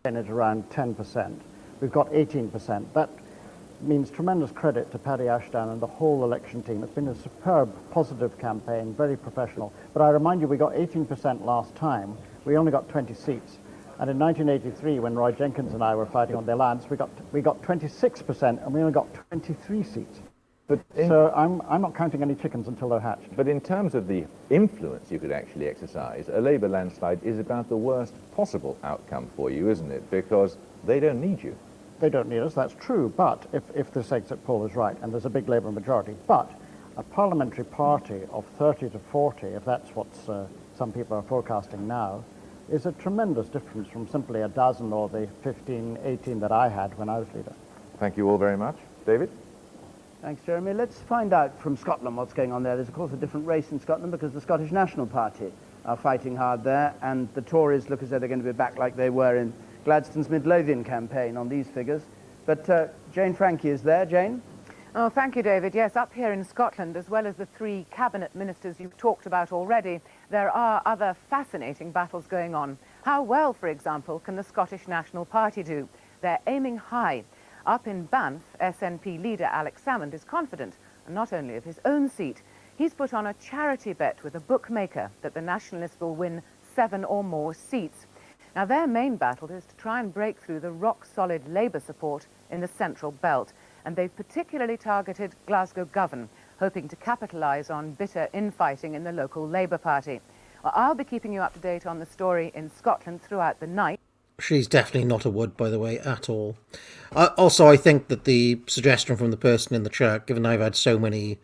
at around 10%. We've got 18%. That means tremendous credit to Paddy Ashdown and the whole election team. It's been a superb, positive campaign, very professional. But I remind you, we got 18% last time. We only got 20 seats. And in 1983, when Roy Jenkins and I were fighting on the Alliance, we got 26% and we only got 23 seats. So I'm not counting any chickens until they're hatched. But in terms of the influence you could actually exercise, a Labour landslide is about the worst possible outcome for you, isn't it? Because they don't need you. They don't need us, that's true, but if this exit poll is right, and there's a big Labour majority, but a parliamentary party of 30 to 40, if that's what some people are forecasting now, is a tremendous difference from simply a dozen or the 15, 18 that I had when I was leader. Thank you all very much. David? Thanks, Jeremy. Let's find out from Scotland what's going on there. There's, of course, a different race in Scotland because the Scottish National Party are fighting hard there, and the Tories look as though they're going to be back like they were in Gladstone's Midlothian campaign on these figures. But Jane Frankie is there. Jane? Oh, thank you, David. Yes, up here in Scotland, as well as the 3 cabinet ministers you've talked about already, there are other fascinating battles going on. How well, for example, can the Scottish National Party do? They're aiming high. Up in Banff, SNP leader Alex Salmond is confident, and not only of his own seat. He's put on a charity bet with a bookmaker that the Nationalists will win 7 or more seats. Now, their main battle is to try and break through the rock-solid Labour support in the Central Belt, and they've particularly targeted Glasgow Govan, hoping to capitalise on bitter infighting in the local Labour Party. Well, I'll be keeping you up to date on the story in Scotland throughout the night. She's definitely not a Wood, by the way, at all. Also, I think that the suggestion from the person in the chat, given I've had so many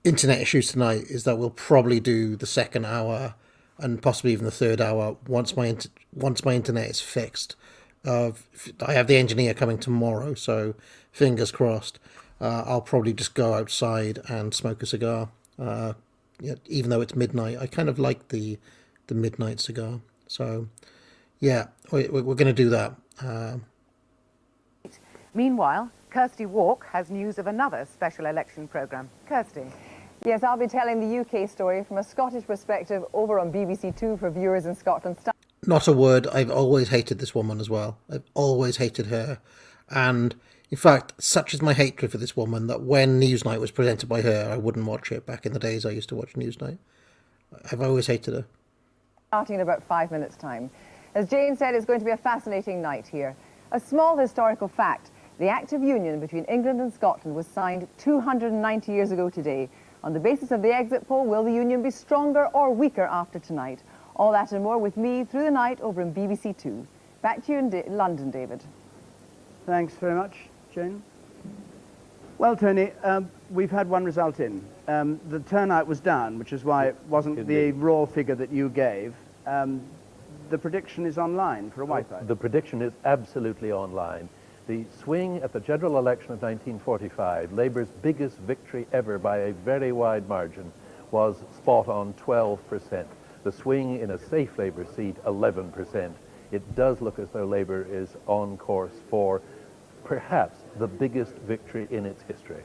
internet issues tonight, is that we'll probably do the second hour and possibly even the third hour once my internet is fixed. I have the engineer coming tomorrow, so fingers crossed. I'll probably just go outside and smoke a cigar, even though it's midnight. I kind of like the midnight cigar. So, yeah, we're going to do that. Meanwhile, Kirsty Walk has news of another special election programme. Kirsty. Yes, I'll be telling the UK story from a Scottish perspective over on BBC Two for viewers in Scotland. Not a word. I've always hated this woman as well. I've always hated her. And in fact, such is my hatred for this woman that when Newsnight was presented by her, I wouldn't watch it back in the days I used to watch Newsnight. I've always hated her. Starting in about 5 minutes' time. As Jane said, it's going to be a fascinating night here. A small historical fact. The Act of Union between England and Scotland was signed 290 years ago today. On the basis of the exit poll, will the union be stronger or weaker after tonight? All that and more with me through the night over in BBC Two. Back to you in London, David. Thanks very much, Jane. Well, Tony, we've had one result in. The turnout was down, which is why it wasn't the raw figure that you gave. The prediction is online for a wipeout. The prediction is absolutely online. The swing at the general election of 1945, Labour's biggest victory ever by a very wide margin, was spot on 12%. The swing in a safe Labour seat, 11%. It does look as though Labour is on course for perhaps the biggest victory in its history.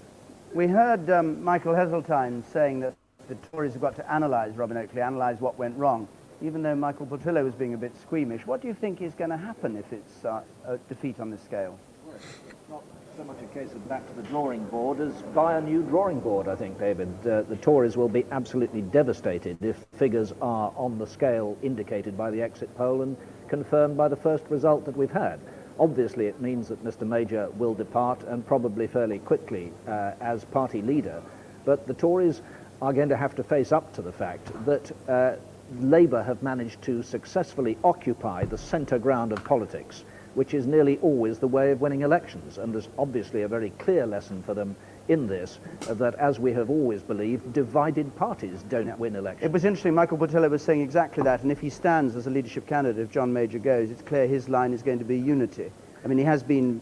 We heard Michael Heseltine saying that the Tories have got to analyse Robin Oakley, analyse what went wrong. Even though Michael Portillo was being a bit squeamish, what do you think is going to happen if it's a defeat on this scale? It's not so much a case of back to the drawing board as buy a new drawing board, I think, David. The Tories will be absolutely devastated if figures are on the scale indicated by the exit poll and confirmed by the first result that we've had. Obviously, it means that Mr. Major will depart, and probably fairly quickly, as party leader. But the Tories are going to have to face up to the fact that Labour have managed to successfully occupy the centre ground of politics, which is nearly always the way of winning elections. And there's obviously a very clear lesson for them in this, that, as we have always believed, divided parties don't win elections. It was interesting, Michael Portillo was saying exactly that, and if he stands as a leadership candidate, if John Major goes, it's clear his line is going to be unity. I mean, he has been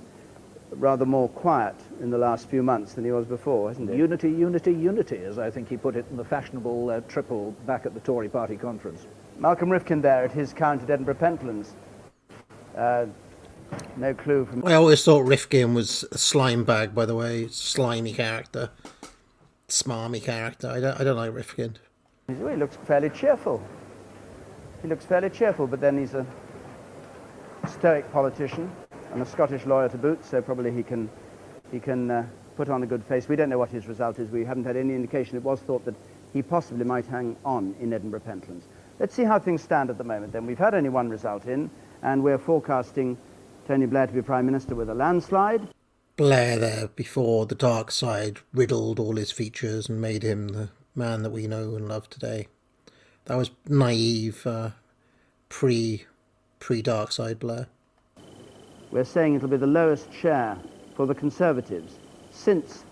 rather more quiet in the last few months than he was before, hasn't he? Unity, unity, unity, as I think he put it in the fashionable triple back at the Tory party conference. Malcolm Rifkin there at his count at Edinburgh Pentlands. No clue from... I always thought Rifkin was a slime bag, by the way. Slimy character. Smarmy character. I don't like Rifkin. He looks fairly cheerful. He looks fairly cheerful, but then he's a stoic politician and a Scottish lawyer to boot, so probably he can he can put on a good face. We don't know what his result is. We haven't had any indication. It was thought that he possibly might hang on in Edinburgh Pentlands. Let's see how things stand at the moment then. We've had only one result in, and we're forecasting Tony Blair to be Prime Minister with a landslide. Blair there before the dark side riddled all his features and made him the man that we know and love today. That was naive, pre-dark side Blair. We're saying it'll be the lowest share for the Conservatives since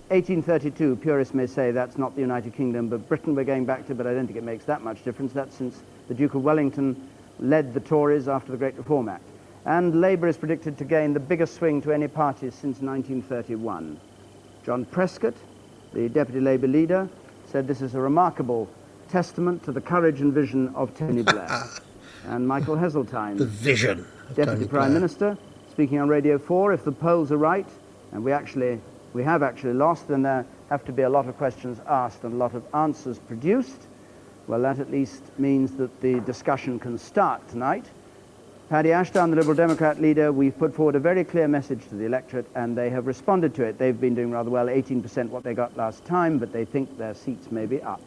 1832. Purists may say that's not the United Kingdom, but Britain we're going back to, but I don't think it makes that much difference. That's since the Duke of Wellington led the Tories after the Great Reform Act. And Labour is predicted to gain the biggest swing to any party since 1931. John Prescott, the Deputy Labour leader, said this is a remarkable testament to the courage and vision of Tony Blair. And Michael Heseltine, the vision of Deputy Prime Minister, speaking on Radio 4, if the polls are right, and we have actually lost, then there have to be a lot of questions asked and a lot of answers produced. Well, that at least means that the discussion can start tonight. Paddy Ashdown, the Liberal Democrat leader, we've put forward a very clear message to the electorate, and they have responded to it. They've been doing rather well, 18% what they got last time, but they think their seats may be up.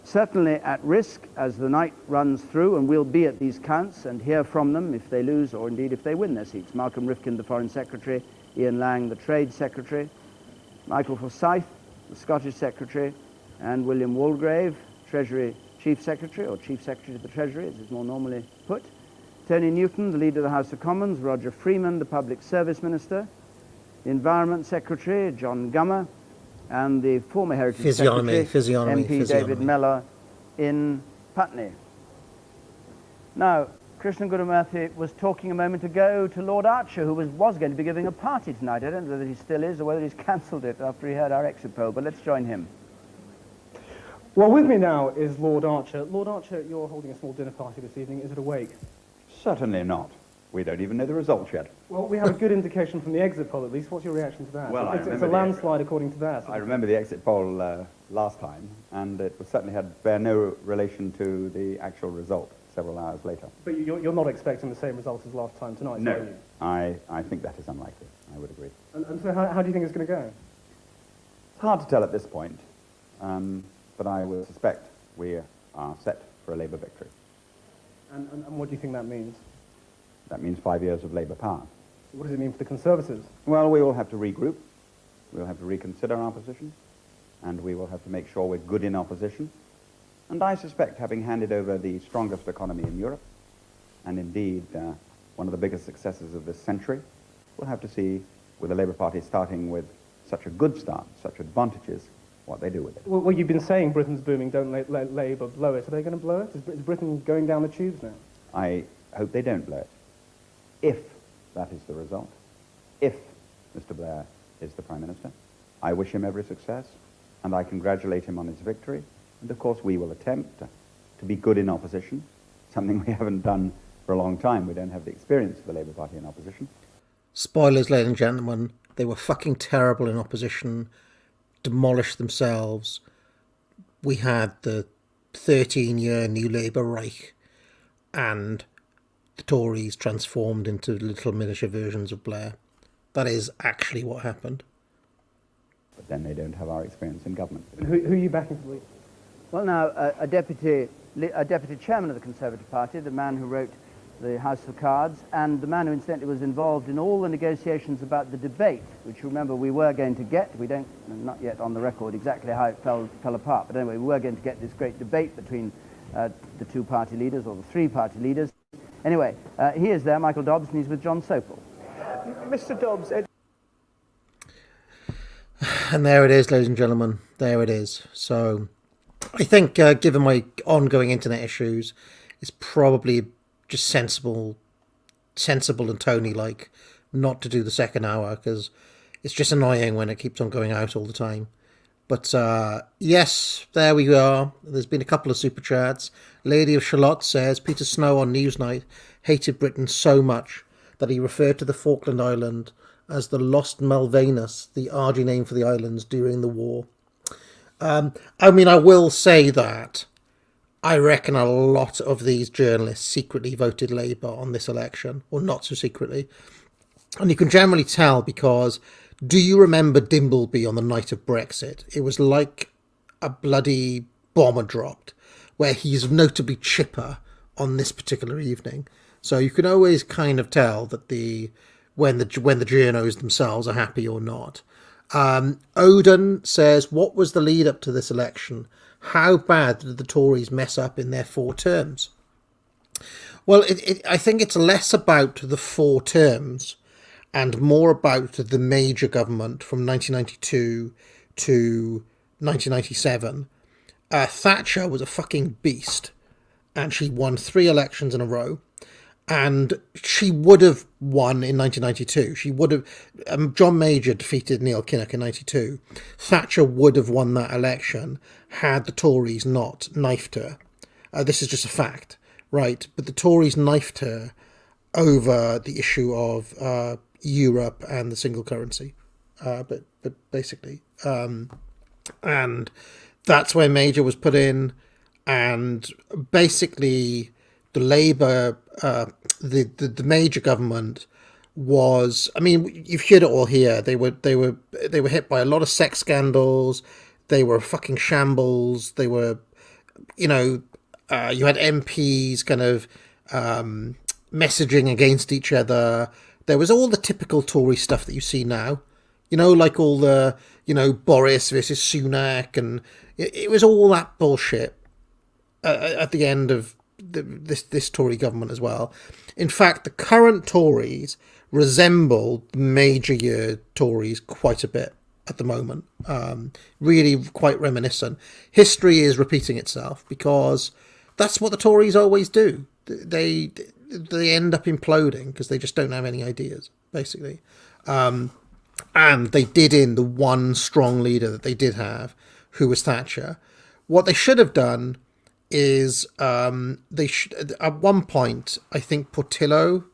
Certainly at risk as the night runs through, and we'll be at these counts and hear from them if they lose or indeed if they win their seats. Malcolm Rifkind, the Foreign Secretary, Ian Lang, the Trade Secretary, Michael Forsyth, the Scottish Secretary, and William Waldegrave, Treasury Chief Secretary, or Chief Secretary to the Treasury, as is more normally put. Tony Newton, the Leader of the House of Commons, Roger Freeman, the Public Service Minister, the Environment Secretary, John Gummer, and the former Heritage Secretary, MP David Mellor in Putney. Now, Krishnan Gurumurthy was talking a moment ago to Lord Archer, who was going to be giving a party tonight. I don't know whether he still is or whether he's cancelled it after he heard our exit poll, but let's join him. Well, with me now is Lord Archer. Lord Archer, you're holding a small dinner party this evening. Is it a wake? Certainly not. We don't even know the results yet. Well, we have a good indication from the exit poll, at least. What's your reaction to that? Well, it's a landslide according to that. I remember the exit poll last time, and it certainly bear no relation to the actual result several hours later. But you're not expecting the same result as last time tonight, no, are you? I think that is unlikely. I would agree. And so how do you think it's going to go? It's hard to tell at this point, but I would suspect we are set for a Labour victory. And what do you think that means? That means 5 years of Labour power. What does it mean for the Conservatives? Well, we will have to regroup. We'll have to reconsider our position, and we will have to make sure we're good in opposition. And I suspect, having handed over the strongest economy in Europe, and indeed one of the biggest successes of this century, we'll have to see, with the Labour Party starting with such a good start, such advantages, what they do with it. Well, you've been saying Britain's booming, don't let Labour blow it. Are they going to blow it? Is Britain going down the tubes now? I hope they don't blow it. If that is the result, if Mr. Blair is the Prime Minister, I wish him every success, and I congratulate him on his victory. And of course we will attempt to be good in opposition, something we haven't done for a long time. We don't have the experience of the Labour Party in opposition. Spoilers, ladies and gentlemen, they were fucking terrible in opposition, demolished themselves. We had the 13-year New Labour Reich, and the Tories transformed into little miniature versions of Blair. That is actually what happened. But then they don't have our experience in government. And who are you backing for the lead? Well, now, a deputy chairman of the Conservative Party, the man who wrote the House of Cards, and the man who incidentally was involved in all the negotiations about the debate, which you remember we were going to get. We don't, not yet on the record exactly how it fell apart, but anyway, we were going to get this great debate between the two party leaders, or the three party leaders. Anyway, he is there, Michael Dobbs, and he's with John Sopel. Mr. Dobbs... And there it is, ladies and gentlemen. There it is. So I think, given my ongoing internet issues, it's probably just sensible and Tony-like not to do the second hour, because it's just annoying when it keeps on going out all the time. But yes, there we are. There's been a couple of super chats. Lady of Shalott says Peter Snow on Newsnight hated Britain so much that he referred to the Falkland Island as the Lost Malvanus, the RG name for the islands during the war. I mean, I will say that I reckon a lot of these journalists secretly voted Labour on this election, or not so secretly. And you can generally tell because Do you remember Dimbleby on the night of Brexit? It was like a bloody bomb had dropped, where he's notably chipper on this particular evening. So you can always kind of tell that when the journos themselves are happy or not. Odin says, what was the lead up to this election? How bad did the Tories mess up in their 4 terms? Well, I think it's less about the 4 terms and more about the major government from 1992 to 1997. Thatcher was a fucking beast, and she won 3 elections in a row. And she would have won in 1992. She would have. John Major defeated Neil Kinnock in 92. Thatcher would have won that election had the Tories not knifed her. This is just a fact, right? But the Tories knifed her over the issue of Europe and the single currency. But basically, and that's where Major was put in, and basically the Labour, the major government was. I mean, you've heard it all here. They were hit by a lot of sex scandals. They were fucking shambles. They were, you had MPs kind of messaging against each other. There was all the typical Tory stuff that you see now. Like all the, Boris versus Sunak, and it was all that bullshit at the end of this Tory government as well. In fact, the current Tories resemble major year Tories quite a bit at the moment. Really quite reminiscent. History is repeating itself because that's what the Tories always do. They end up imploding because they just don't have any ideas, basically. And they did in the one strong leader that they did have, who was Thatcher. What they should have done is at one point, I think Portillo,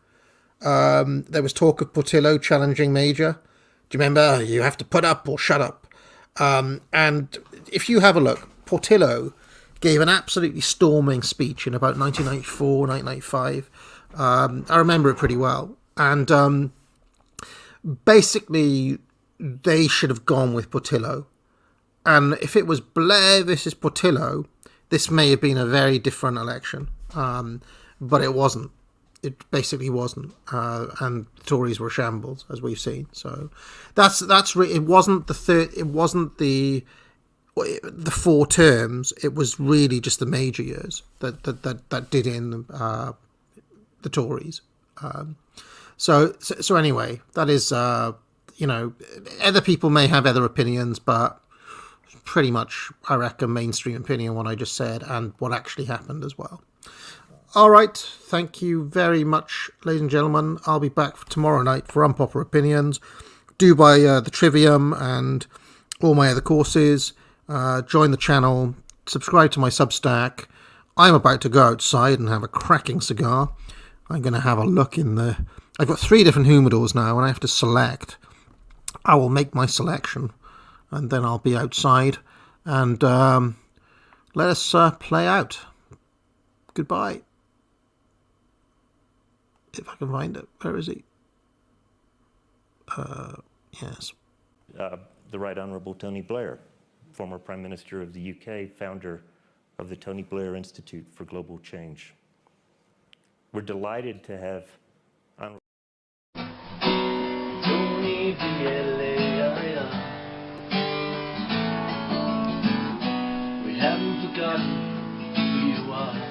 there was talk of Portillo challenging Major. Do you remember? You have to put up or shut up. And if you have a look, Portillo gave an absolutely storming speech in about 1994, 1995. I remember it pretty well. And basically, they should have gone with Portillo. And if it was Blair versus Portillo, this may have been a very different election, but it wasn't. It basically wasn't, and the Tories were shambles, as we've seen. So it wasn't the third. It wasn't the 4 terms. It was really just the major years that did in the Tories. So anyway, that is other people may have other opinions, but pretty much, I reckon, mainstream opinion, what I just said, and what actually happened as well. All right, thank you very much, ladies and gentlemen. I'll be back tomorrow night for Unpopular Opinions. Do buy the Trivium and all my other courses. Join the channel. Subscribe to my Substack. I'm about to go outside and have a cracking cigar. I'm going to have a look in the... I've got 3 different humidors now, and I have to select. I will make my selection, and then I'll be outside, and let us play out. Goodbye. If I can find it. Where is he? Yes. The Right Honourable Tony Blair, former Prime Minister of the UK, founder of the Tony Blair Institute for Global Change. We're delighted to have Tony Blair. We haven't forgotten who you are.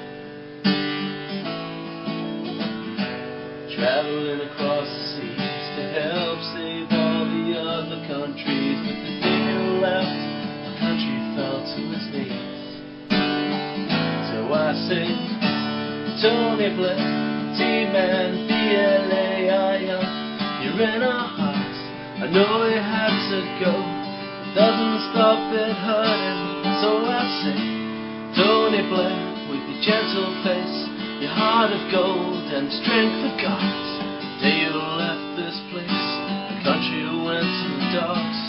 Traveling across the seas to help save all the other countries. But the day you left, our country fell to its knees. So I say, Tony Blair, T-Man, B-L-A-I-R, you're in our hearts. I know you had to go, it doesn't stop it hurting. So I say, Tony Blair, with your gentle face, your heart of gold and strength of gods. Day you left this place, the country went to the dogs.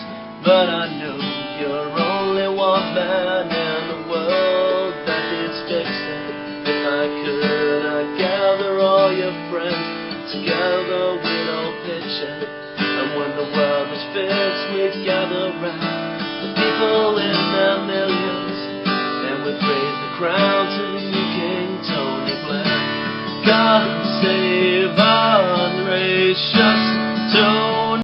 But I know you're only one man in the world that needs fixing. If I could, I'd gather all your friends together, we'd all pitch in. And when the world was filled gather round, the people in their millions, and we praise the crown to the new King Tony Blair. God save our gracious Tony.